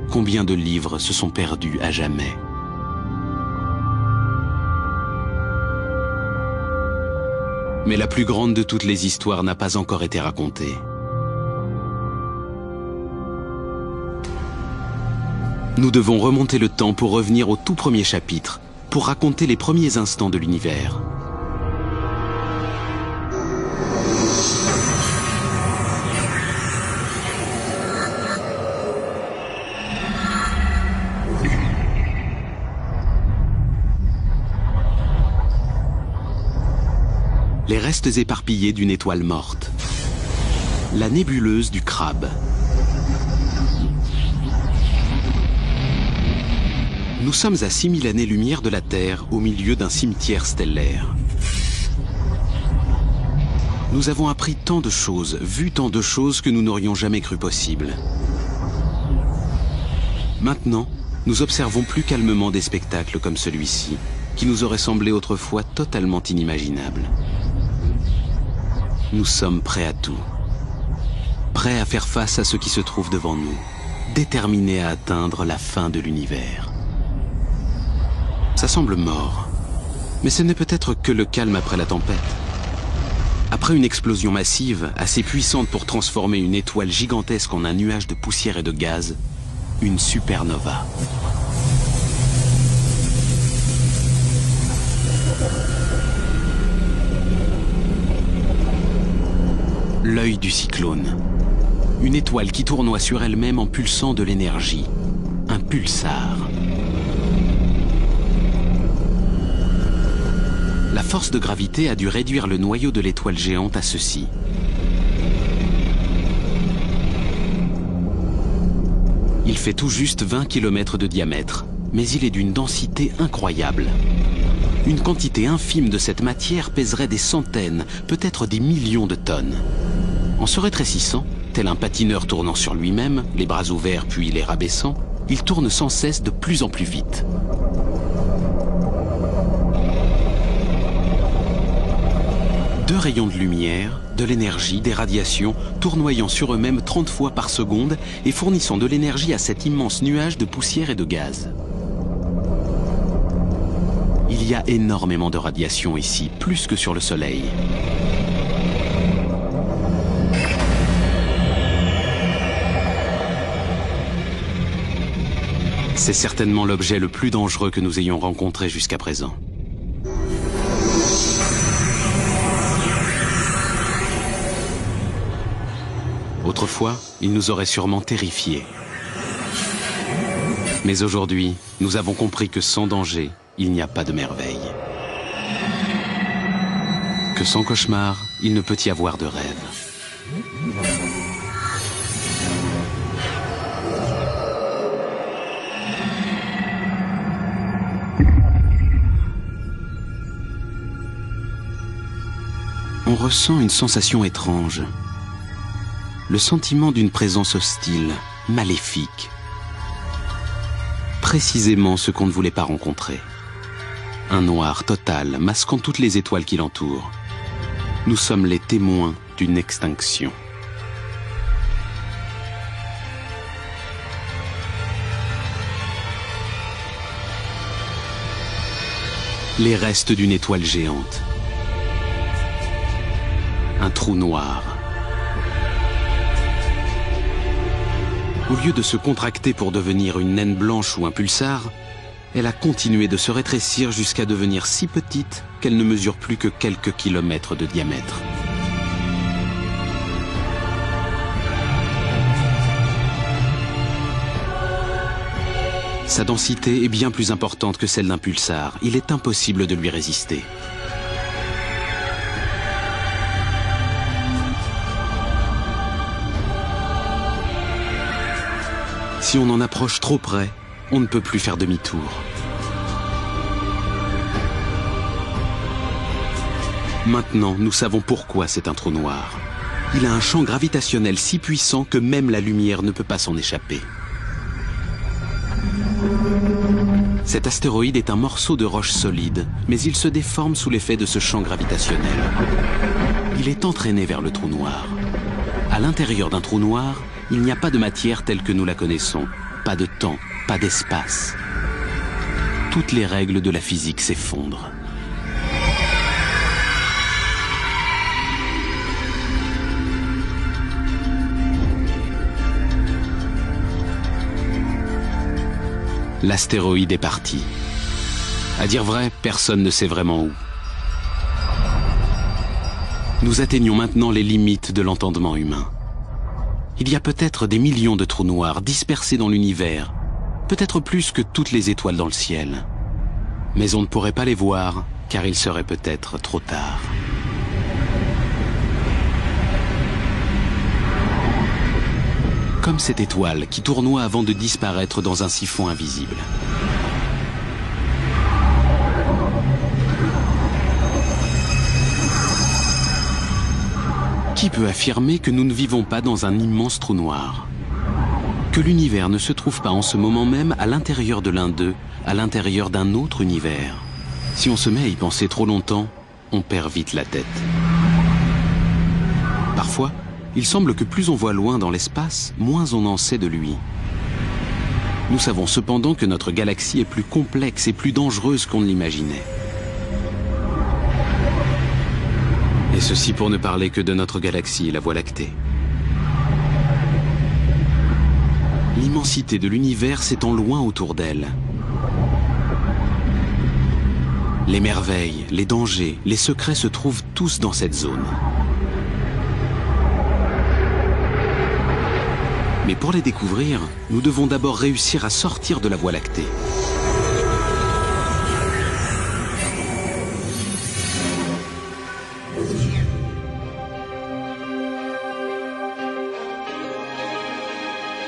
Combien de livres se sont perdus à jamais? Mais la plus grande de toutes les histoires n'a pas encore été racontée. Nous devons remonter le temps pour revenir au tout premier chapitre, pour raconter les premiers instants de l'univers. Les restes éparpillés d'une étoile morte. La nébuleuse du Crabe. Nous sommes à 6000 années-lumière de la Terre, au milieu d'un cimetière stellaire. Nous avons appris tant de choses, vu tant de choses que nous n'aurions jamais cru possible. Maintenant, nous observons plus calmement des spectacles comme celui-ci, qui nous auraient semblé autrefois totalement inimaginables. Nous sommes prêts à tout. Prêts à faire face à ce qui se trouve devant nous, déterminés à atteindre la fin de l'univers. Ça semble mort, mais ce n'est peut-être que le calme après la tempête. Après une explosion massive, assez puissante pour transformer une étoile gigantesque en un nuage de poussière et de gaz, une supernova. L'œil du cyclone. Une étoile qui tournoie sur elle-même en pulsant de l'énergie. Un pulsar. La force de gravité a dû réduire le noyau de l'étoile géante à ceci. Il fait tout juste 20 km de diamètre, mais il est d'une densité incroyable. Une quantité infime de cette matière pèserait des centaines, peut-être des millions de tonnes. En se rétrécissant, tel un patineur tournant sur lui-même, les bras ouverts puis les rabaissant, il tourne sans cesse de plus en plus vite. Deux rayons de lumière, de l'énergie, des radiations, tournoyant sur eux-mêmes 30 fois par seconde et fournissant de l'énergie à cet immense nuage de poussière et de gaz. Il y a énormément de radiation ici, plus que sur le Soleil. C'est certainement l'objet le plus dangereux que nous ayons rencontré jusqu'à présent. Autrefois, il nous aurait sûrement terrifiés. Mais aujourd'hui, nous avons compris que sans danger, il n'y a pas de merveille. Que sans cauchemar, il ne peut y avoir de rêve. On ressent une sensation étrange. Le sentiment d'une présence hostile, maléfique. Précisément ce qu'on ne voulait pas rencontrer. Un noir total, masquant toutes les étoiles qui l'entourent. Nous sommes les témoins d'une extinction. Les restes d'une étoile géante. Un trou noir. Au lieu de se contracter pour devenir une naine blanche ou un pulsar, elle a continué de se rétrécir jusqu'à devenir si petite qu'elle ne mesure plus que quelques kilomètres de diamètre. Sa densité est bien plus importante que celle d'un pulsar. Il est impossible de lui résister. Si on en approche trop près, on ne peut plus faire demi-tour. Maintenant, nous savons pourquoi c'est un trou noir. Il a un champ gravitationnel si puissant que même la lumière ne peut pas s'en échapper. Cet astéroïde est un morceau de roche solide, mais il se déforme sous l'effet de ce champ gravitationnel. Il est entraîné vers le trou noir. À l'intérieur d'un trou noir, il n'y a pas de matière telle que nous la connaissons, pas de temps, pas d'espace. Toutes les règles de la physique s'effondrent. L'astéroïde est parti. À dire vrai, personne ne sait vraiment où. Nous atteignons maintenant les limites de l'entendement humain. Il y a peut-être des millions de trous noirs dispersés dans l'univers, peut-être plus que toutes les étoiles dans le ciel. Mais on ne pourrait pas les voir, car il serait peut-être trop tard. Comme cette étoile qui tournoie avant de disparaître dans un siphon invisible. Qui peut affirmer que nous ne vivons pas dans un immense trou noir? Que l'univers ne se trouve pas en ce moment même à l'intérieur de l'un d'eux, à l'intérieur d'un autre univers? Si on se met à y penser trop longtemps, on perd vite la tête. Parfois, il semble que plus on voit loin dans l'espace, moins on en sait de lui. Nous savons cependant que notre galaxie est plus complexe et plus dangereuse qu'on ne l'imaginait. Et ceci pour ne parler que de notre galaxie, la Voie lactée. L'immensité de l'univers s'étend loin autour d'elle. Les merveilles, les dangers, les secrets se trouvent tous dans cette zone. Mais pour les découvrir, nous devons d'abord réussir à sortir de la Voie lactée.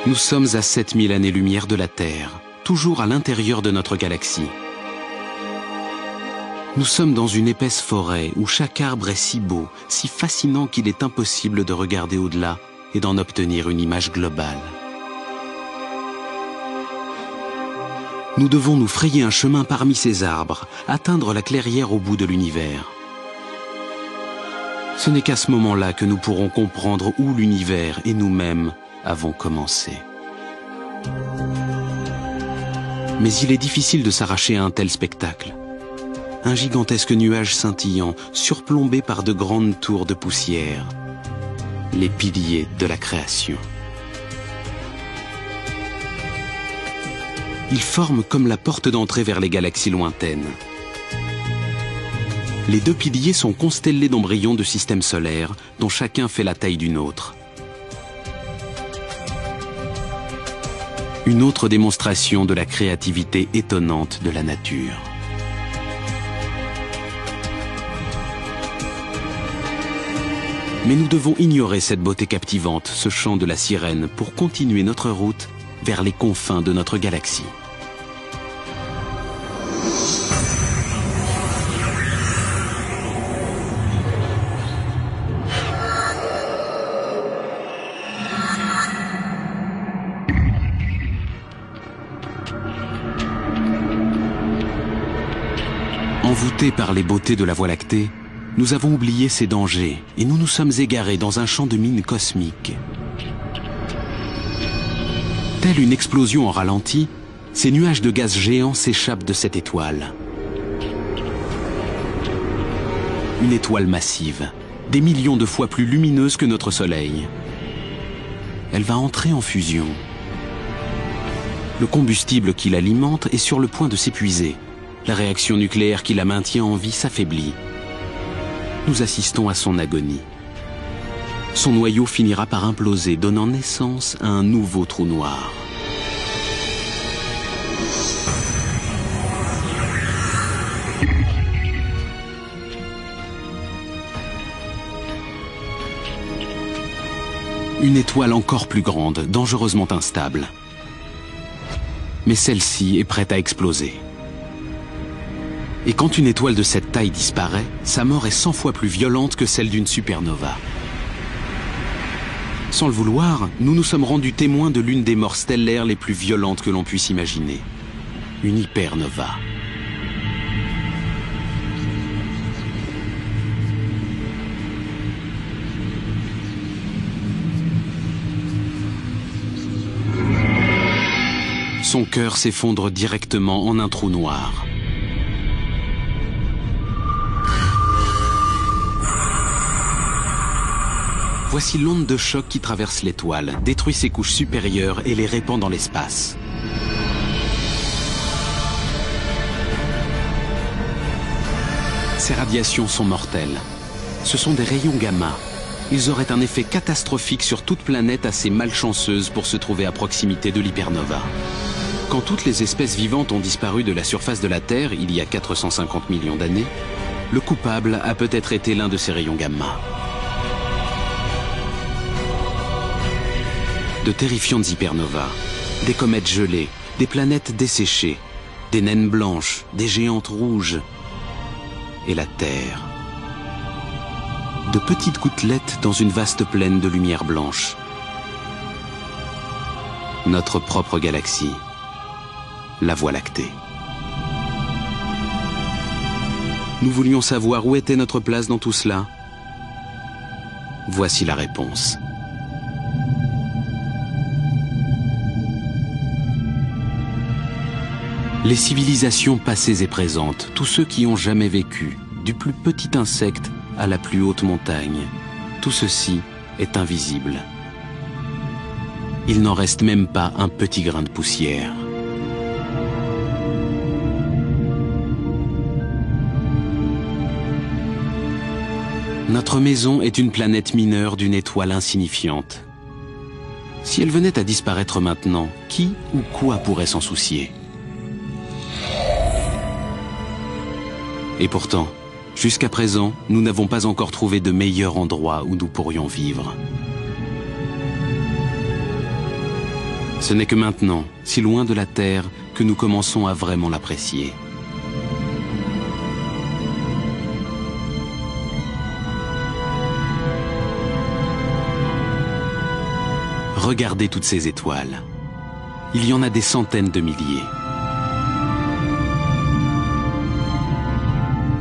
Nous sommes à 7000 années-lumière de la Terre, toujours à l'intérieur de notre galaxie. Nous sommes dans une épaisse forêt où chaque arbre est si beau, si fascinant qu'il est impossible de regarder au-delà et d'en obtenir une image globale. Nous devons nous frayer un chemin parmi ces arbres, atteindre la clairière au bout de l'univers. Ce n'est qu'à ce moment-là que nous pourrons comprendre où l'univers et nous-mêmes avons commencé. Mais il est difficile de s'arracher à un tel spectacle. Un gigantesque nuage scintillant, surplombé par de grandes tours de poussière. Les piliers de la création. Ils forment comme la porte d'entrée vers les galaxies lointaines. Les deux piliers sont constellés d'embryons de systèmes solaires, dont chacun fait la taille d'une autre. Une autre démonstration de la créativité étonnante de la nature. Mais nous devons ignorer cette beauté captivante, ce chant de la sirène, pour continuer notre route vers les confins de notre galaxie. Envoûtés par les beautés de la Voie lactée, nous avons oublié ses dangers et nous nous sommes égarés dans un champ de mines cosmique. Telle une explosion en ralenti, ces nuages de gaz géants s'échappent de cette étoile. Une étoile massive, des millions de fois plus lumineuse que notre Soleil. Elle va entrer en fusion. Le combustible qui l'alimente est sur le point de s'épuiser. La réaction nucléaire qui la maintient en vie s'affaiblit. Nous assistons à son agonie. Son noyau finira par imploser, donnant naissance à un nouveau trou noir. Une étoile encore plus grande, dangereusement instable. Mais celle-ci est prête à exploser. Et quand une étoile de cette taille disparaît, sa mort est 100 fois plus violente que celle d'une supernova. Sans le vouloir, nous nous sommes rendus témoins de l'une des morts stellaires les plus violentes que l'on puisse imaginer. Une hypernova. Son cœur s'effondre directement en un trou noir. Voici l'onde de choc qui traverse l'étoile, détruit ses couches supérieures et les répand dans l'espace. Ces radiations sont mortelles. Ce sont des rayons gamma. Ils auraient un effet catastrophique sur toute planète assez malchanceuse pour se trouver à proximité de l'hypernova. Quand toutes les espèces vivantes ont disparu de la surface de la Terre, il y a 450 millions d'années, le coupable a peut-être été l'un de ces rayons gamma. De terrifiantes hypernovas, des comètes gelées, des planètes desséchées, des naines blanches, des géantes rouges et la Terre. De petites gouttelettes dans une vaste plaine de lumière blanche. Notre propre galaxie, la Voie lactée. Nous voulions savoir où était notre place dans tout cela. Voici la réponse. Les civilisations passées et présentes, tous ceux qui ont jamais vécu, du plus petit insecte à la plus haute montagne, tout ceci est invisible. Il n'en reste même pas un petit grain de poussière. Notre maison est une planète mineure d'une étoile insignifiante. Si elle venait à disparaître maintenant, qui ou quoi pourrait s'en soucier ? Et pourtant, jusqu'à présent, nous n'avons pas encore trouvé de meilleur endroit où nous pourrions vivre. Ce n'est que maintenant, si loin de la Terre, que nous commençons à vraiment l'apprécier. Regardez toutes ces étoiles. Il y en a des centaines de milliers.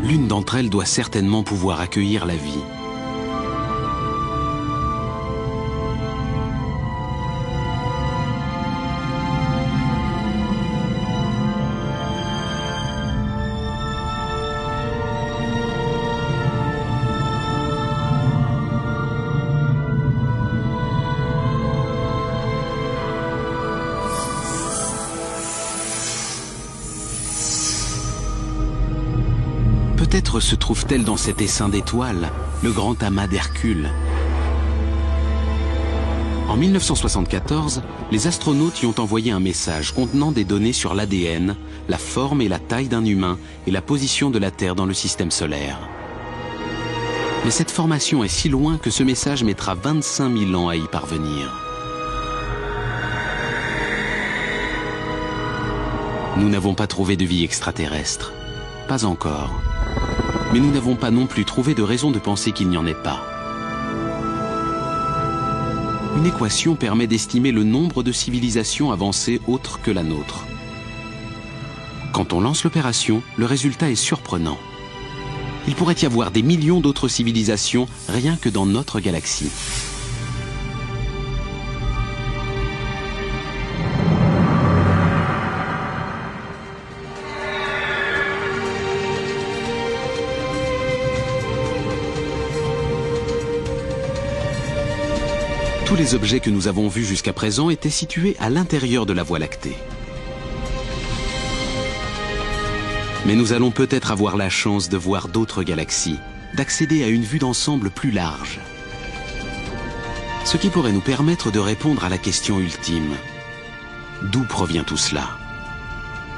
L'une d'entre elles doit certainement pouvoir accueillir la vie. Peut-être se trouve-t-elle dans cet essaim d'étoiles, le grand amas d'Hercule. En 1974, les astronautes y ont envoyé un message contenant des données sur l'ADN, la forme et la taille d'un humain et la position de la Terre dans le système solaire. Mais cette formation est si loin que ce message mettra 25 000 ans à y parvenir. Nous n'avons pas trouvé de vie extraterrestre. Pas encore. Mais nous n'avons pas non plus trouvé de raison de penser qu'il n'y en ait pas. Une équation permet d'estimer le nombre de civilisations avancées autres que la nôtre. Quand on lance l'opération, le résultat est surprenant. Il pourrait y avoir des millions d'autres civilisations rien que dans notre galaxie. Tous les objets que nous avons vus jusqu'à présent étaient situés à l'intérieur de la Voie lactée. Mais nous allons peut-être avoir la chance de voir d'autres galaxies, d'accéder à une vue d'ensemble plus large. Ce qui pourrait nous permettre de répondre à la question ultime. D'où provient tout cela?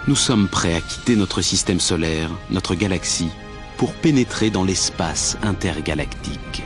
Nous sommes prêts à quitter notre système solaire, notre galaxie, pour pénétrer dans l'espace intergalactique.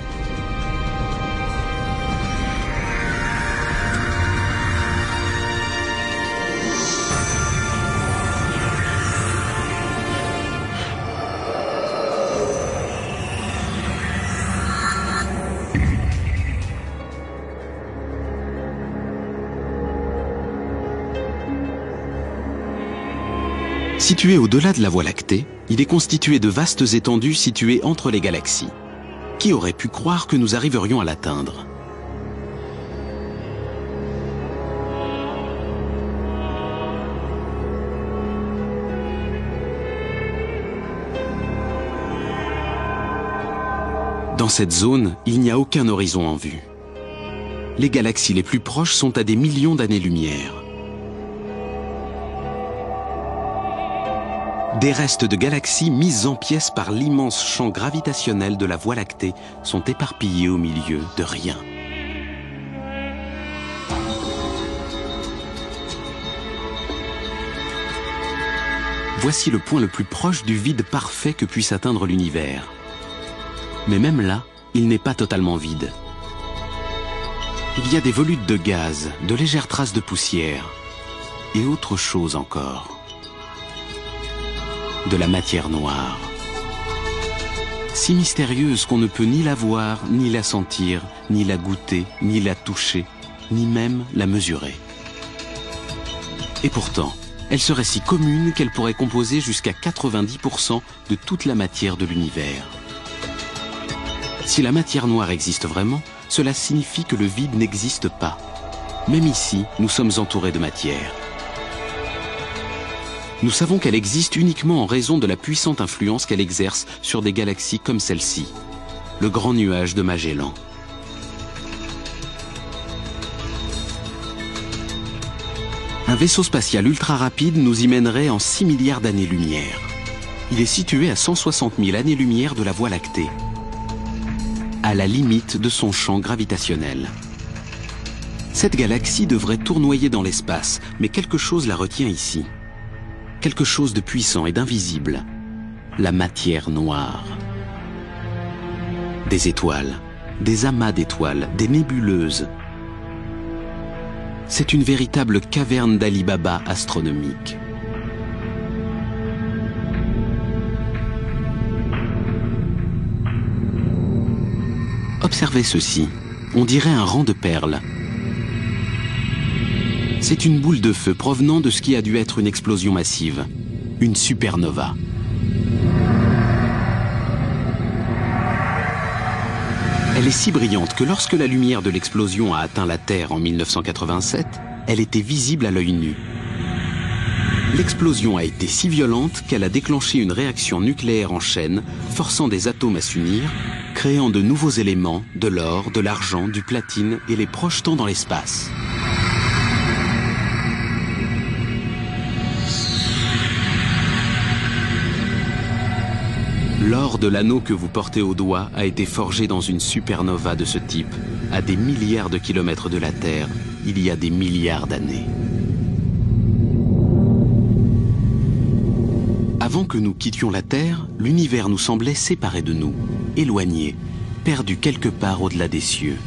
Situé au-delà de la Voie lactée, il est constitué de vastes étendues situées entre les galaxies. Qui aurait pu croire que nous arriverions à l'atteindre ? Dans cette zone, il n'y a aucun horizon en vue. Les galaxies les plus proches sont à des millions d'années-lumière. Des restes de galaxies mises en pièces par l'immense champ gravitationnel de la Voie lactée sont éparpillés au milieu de rien. Voici le point le plus proche du vide parfait que puisse atteindre l'univers. Mais même là, il n'est pas totalement vide. Il y a des volutes de gaz, de légères traces de poussière et autre chose encore. De la matière noire. Si mystérieuse qu'on ne peut ni la voir, ni la sentir, ni la goûter, ni la toucher, ni même la mesurer. Et pourtant, elle serait si commune qu'elle pourrait composer jusqu'à 90% de toute la matière de l'univers. Si la matière noire existe vraiment, cela signifie que le vide n'existe pas. Même ici, nous sommes entourés de matière. Nous savons qu'elle existe uniquement en raison de la puissante influence qu'elle exerce sur des galaxies comme celle-ci, le grand nuage de Magellan. Un vaisseau spatial ultra rapide nous y mènerait en 6 milliards d'années-lumière. Il est situé à 160 000 années-lumière de la Voie lactée, à la limite de son champ gravitationnel. Cette galaxie devrait tournoyer dans l'espace, mais quelque chose la retient ici. Quelque chose de puissant et d'invisible. La matière noire. Des étoiles, des amas d'étoiles, des nébuleuses. C'est une véritable caverne d'Ali Baba astronomique. Observez ceci, on dirait un rang de perles. C'est une boule de feu provenant de ce qui a dû être une explosion massive, une supernova. Elle est si brillante que lorsque la lumière de l'explosion a atteint la Terre en 1987, elle était visible à l'œil nu. L'explosion a été si violente qu'elle a déclenché une réaction nucléaire en chaîne, forçant des atomes à s'unir, créant de nouveaux éléments, de l'or, de l'argent, du platine et les projetant dans l'espace. L'or de l'anneau que vous portez au doigt a été forgé dans une supernova de ce type, à des milliards de kilomètres de la Terre, il y a des milliards d'années. Avant que nous quittions la Terre, l'univers nous semblait séparé de nous, éloigné, perdu quelque part au-delà des cieux.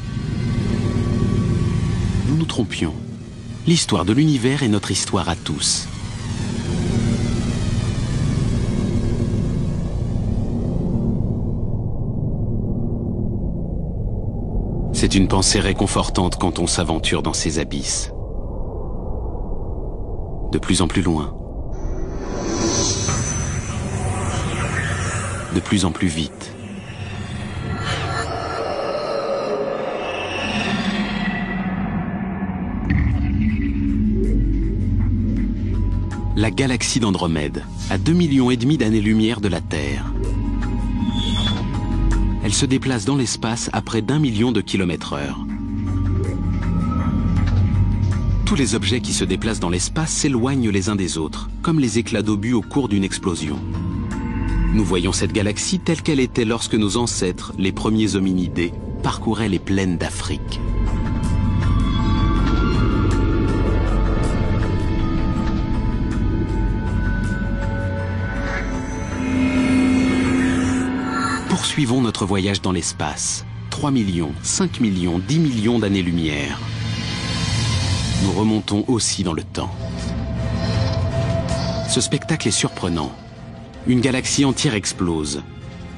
Nous nous trompions. L'histoire de l'univers est notre histoire à tous. C'est une pensée réconfortante quand on s'aventure dans ces abysses. De plus en plus loin. De plus en plus vite. La galaxie d'Andromède, à 2,5 millions d'années-lumière de la Terre. Elle se déplace dans l'espace à près d'1 million de kilomètres/heure. Tous les objets qui se déplacent dans l'espace s'éloignent les uns des autres, comme les éclats d'obus au cours d'une explosion. Nous voyons cette galaxie telle qu'elle était lorsque nos ancêtres, les premiers hominidés, parcouraient les plaines d'Afrique. Poursuivons notre voyage dans l'espace. 3 millions, 5 millions, 10 millions d'années-lumière. Nous remontons aussi dans le temps. Ce spectacle est surprenant. Une galaxie entière explose.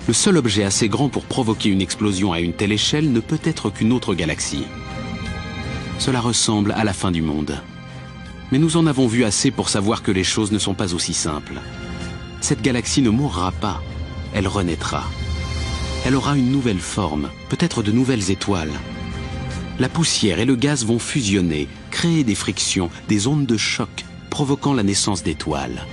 Le seul objet assez grand pour provoquer une explosion à une telle échelle ne peut être qu'une autre galaxie. Cela ressemble à la fin du monde. Mais nous en avons vu assez pour savoir que les choses ne sont pas aussi simples. Cette galaxie ne mourra pas, elle renaîtra. Elle aura une nouvelle forme, peut-être de nouvelles étoiles. La poussière et le gaz vont fusionner, créer des frictions, des ondes de choc, provoquant la naissance d'étoiles.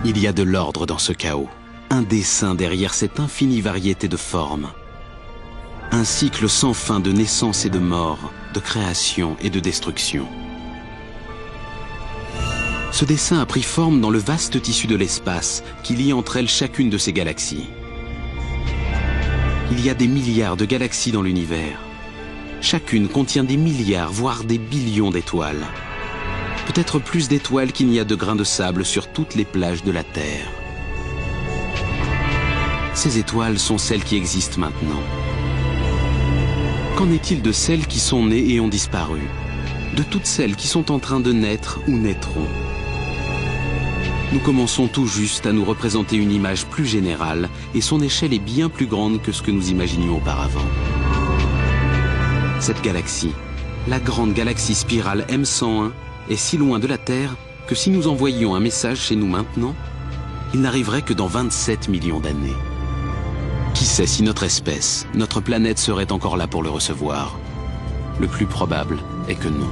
Il y a de l'ordre dans ce chaos, un dessein derrière cette infinie variété de formes. Un cycle sans fin de naissance et de mort, de création et de destruction. Ce dessin a pris forme dans le vaste tissu de l'espace qui lie entre elles chacune de ces galaxies. Il y a des milliards de galaxies dans l'univers. Chacune contient des milliards, voire des billions d'étoiles. Peut-être plus d'étoiles qu'il n'y a de grains de sable sur toutes les plages de la Terre. Ces étoiles sont celles qui existent maintenant. Qu'en est-il de celles qui sont nées et ont disparu? De toutes celles qui sont en train de naître ou naîtront? Nous commençons tout juste à nous représenter une image plus générale et son échelle est bien plus grande que ce que nous imaginions auparavant. Cette galaxie, la grande galaxie spirale M101, est si loin de la Terre que si nous envoyions un message chez nous maintenant, il n'arriverait que dans 27 millions d'années. Qui sait si notre espèce, notre planète serait encore là pour le recevoir? Le plus probable est que non.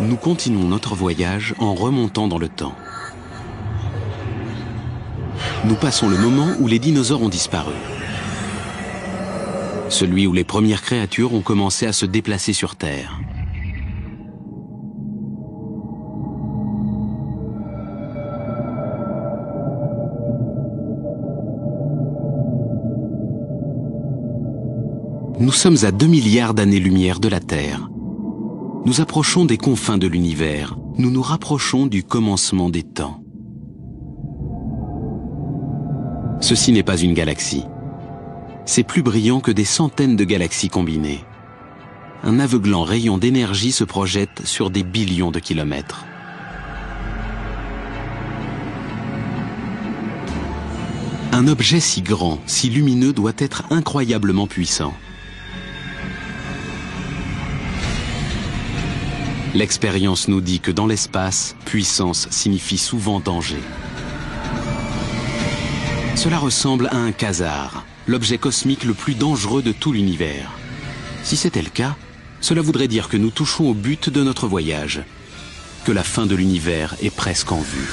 Nous continuons notre voyage en remontant dans le temps. Nous passons le moment où les dinosaures ont disparu. Celui où les premières créatures ont commencé à se déplacer sur Terre. Nous sommes à 2 milliards d'années-lumière de la Terre. Nous approchons des confins de l'univers. Nous nous rapprochons du commencement des temps. Ceci n'est pas une galaxie. C'est plus brillant que des centaines de galaxies combinées. Un aveuglant rayon d'énergie se projette sur des billions de kilomètres. Un objet si grand, si lumineux doit être incroyablement puissant. L'expérience nous dit que dans l'espace, puissance signifie souvent danger. Cela ressemble à un quasar, l'objet cosmique le plus dangereux de tout l'univers. Si c'était le cas, cela voudrait dire que nous touchons au but de notre voyage, que la fin de l'univers est presque en vue.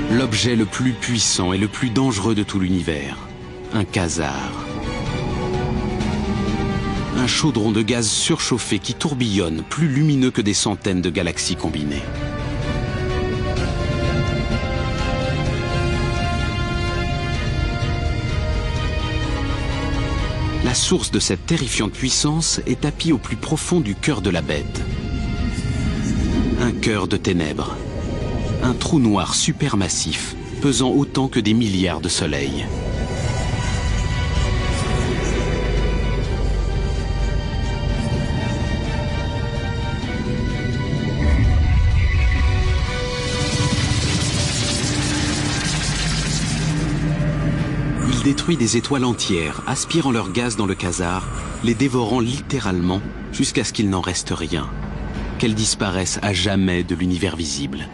L'objet le plus puissant et le plus dangereux de tout l'univers, un quasar. Un chaudron de gaz surchauffé qui tourbillonne, plus lumineux que des centaines de galaxies combinées. La source de cette terrifiante puissance est tapie au plus profond du cœur de la bête. Un cœur de ténèbres. Un trou noir supermassif, pesant autant que des milliards de soleils. Il détruit des étoiles entières, aspirant leur gaz dans le quasar, les dévorant littéralement jusqu'à ce qu'il n'en reste rien, qu'elles disparaissent à jamais de l'univers visible.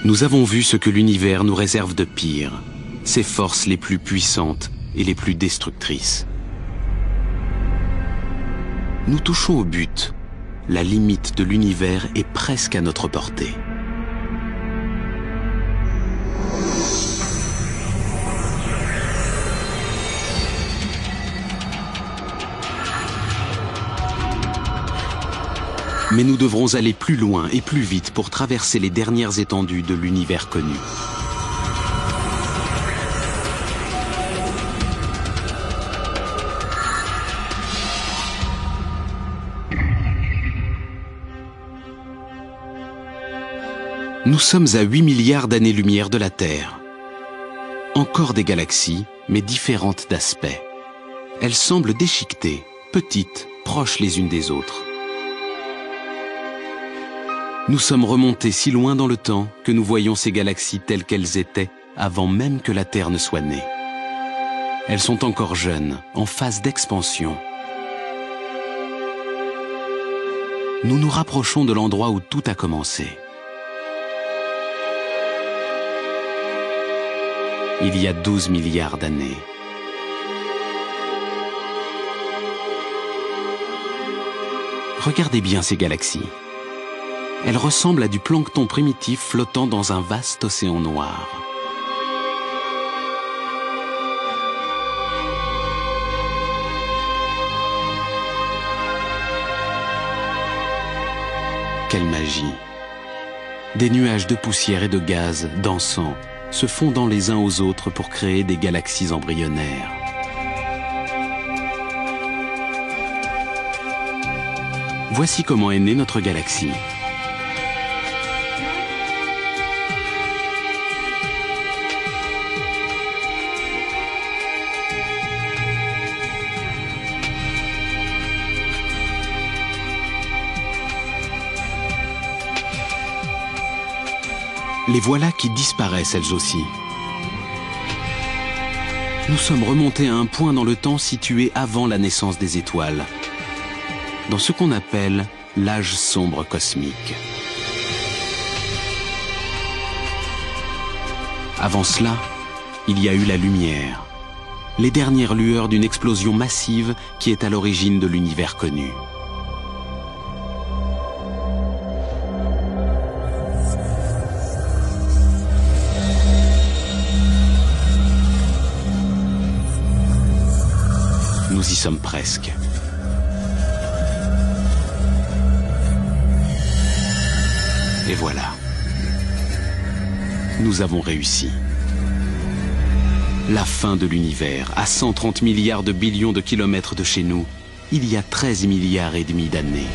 Nous avons vu ce que l'univers nous réserve de pire, ses forces les plus puissantes et les plus destructrices. Nous touchons au but. La limite de l'univers est presque à notre portée. Mais nous devrons aller plus loin et plus vite pour traverser les dernières étendues de l'univers connu. Nous sommes à 8 milliards d'années-lumière de la Terre. Encore des galaxies, mais différentes d'aspect. Elles semblent déchiquetées, petites, proches les unes des autres. Nous sommes remontés si loin dans le temps que nous voyons ces galaxies telles qu'elles étaient avant même que la Terre ne soit née. Elles sont encore jeunes, en phase d'expansion. Nous nous rapprochons de l'endroit où tout a commencé. Il y a 12 milliards d'années. Regardez bien ces galaxies. Elles ressemblent à du plancton primitif flottant dans un vaste océan noir. Quelle magie! Des nuages de poussière et de gaz dansant, se fondant les uns aux autres pour créer des galaxies embryonnaires. Voici comment est née notre galaxie. Les voilà qui disparaissent elles aussi. Nous sommes remontés à un point dans le temps situé avant la naissance des étoiles, dans ce qu'on appelle l'âge sombre cosmique. Avant cela, il y a eu la lumière, les dernières lueurs d'une explosion massive qui est à l'origine de l'univers connu. Nous y sommes presque. Et voilà. Nous avons réussi. La fin de l'univers, à 130 milliards de billions de kilomètres de chez nous, il y a 13 milliards et demi d'années.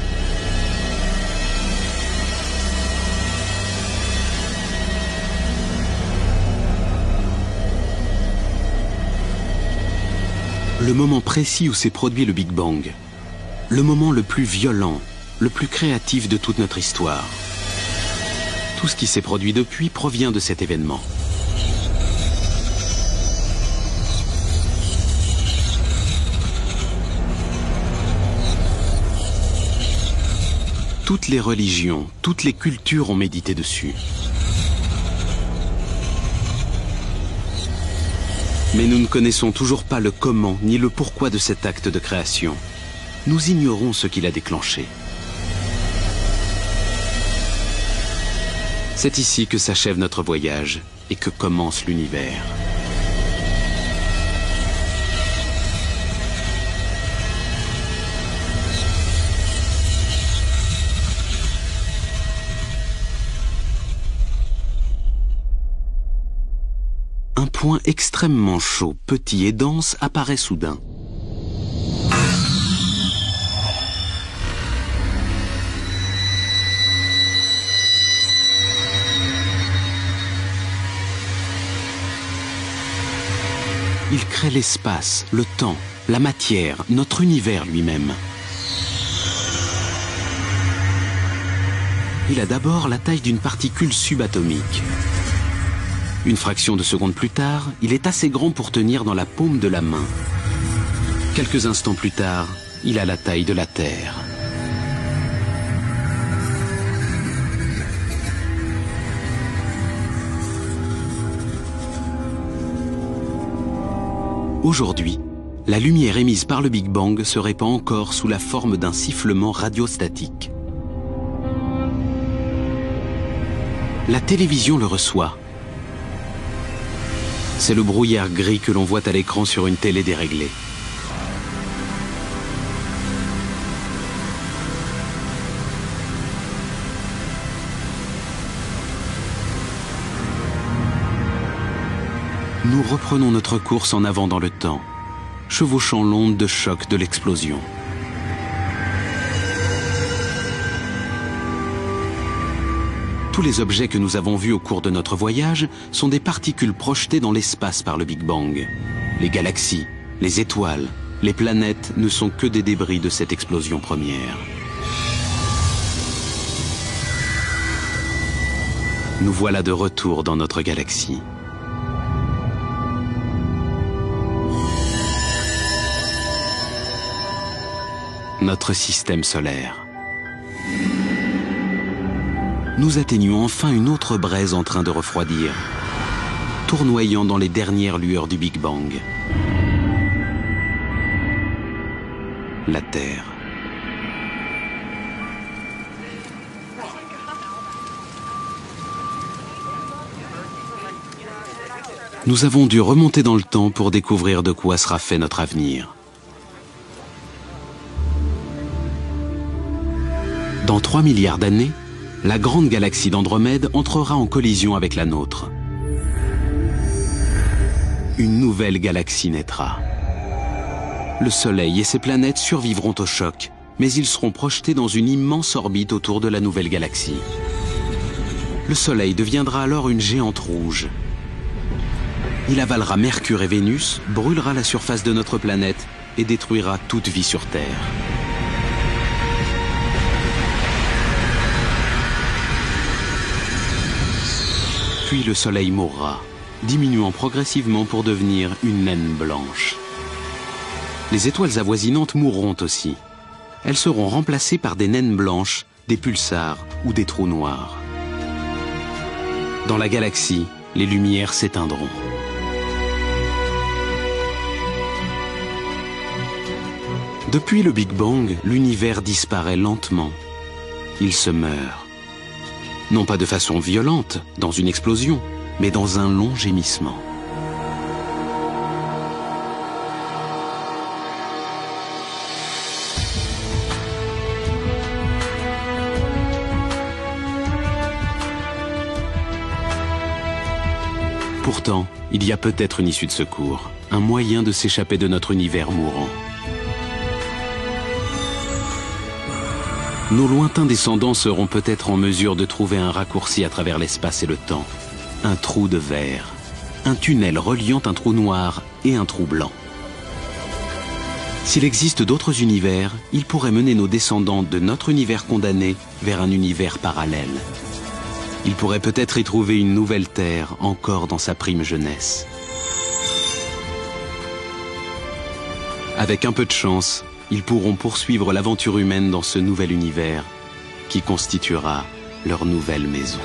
Le moment précis où s'est produit le Big Bang, le moment le plus violent, le plus créatif de toute notre histoire. Tout ce qui s'est produit depuis provient de cet événement. Toutes les religions, toutes les cultures ont médité dessus. Mais nous ne connaissons toujours pas le comment ni le pourquoi de cet acte de création. Nous ignorons ce qui l'a déclenché. C'est ici que s'achève notre voyage et que commence l'univers. Un point extrêmement chaud, petit et dense apparaît soudain. Il crée l'espace, le temps, la matière, notre univers lui-même. Il a d'abord la taille d'une particule subatomique. Une fraction de seconde plus tard, il est assez grand pour tenir dans la paume de la main. Quelques instants plus tard, il a la taille de la Terre. Aujourd'hui, la lumière émise par le Big Bang se répand encore sous la forme d'un sifflement radiostatique. La télévision le reçoit. C'est le brouillard gris que l'on voit à l'écran sur une télé déréglée. nous reprenons notre course en avant dans le temps, chevauchant l'onde de choc de l'explosion. Tous les objets que nous avons vus au cours de notre voyage sont des particules projetées dans l'espace par le Big Bang. Les galaxies, les étoiles, les planètes ne sont que des débris de cette explosion première. Nous voilà de retour dans notre galaxie. Notre système solaire. Nous atteignons enfin une autre braise en train de refroidir, tournoyant dans les dernières lueurs du Big Bang. La Terre. Nous avons dû remonter dans le temps pour découvrir de quoi sera fait notre avenir. Dans 3 milliards d'années, la grande galaxie d'Andromède entrera en collision avec la nôtre. Une nouvelle galaxie naîtra. Le Soleil et ses planètes survivront au choc, mais ils seront projetés dans une immense orbite autour de la nouvelle galaxie. Le Soleil deviendra alors une géante rouge. Il avalera Mercure et Vénus, brûlera la surface de notre planète et détruira toute vie sur Terre. Puis le Soleil mourra, diminuant progressivement pour devenir une naine blanche. Les étoiles avoisinantes mourront aussi. Elles seront remplacées par des naines blanches, des pulsars ou des trous noirs. Dans la galaxie, les lumières s'éteindront. Depuis le Big Bang, l'univers disparaît lentement. Il se meurt. Non pas de façon violente, dans une explosion, mais dans un long gémissement. Pourtant, il y a peut-être une issue de secours, un moyen de s'échapper de notre univers mourant. Nos lointains descendants seront peut-être en mesure de trouver un raccourci à travers l'espace et le temps. Un trou de verre. Un tunnel reliant un trou noir et un trou blanc. S'il existe d'autres univers, ils pourraient mener nos descendants de notre univers condamné vers un univers parallèle. Ils pourraient peut-être y trouver une nouvelle Terre encore dans sa prime jeunesse. Avec un peu de chance, ils pourront poursuivre l'aventure humaine dans ce nouvel univers qui constituera leur nouvelle maison.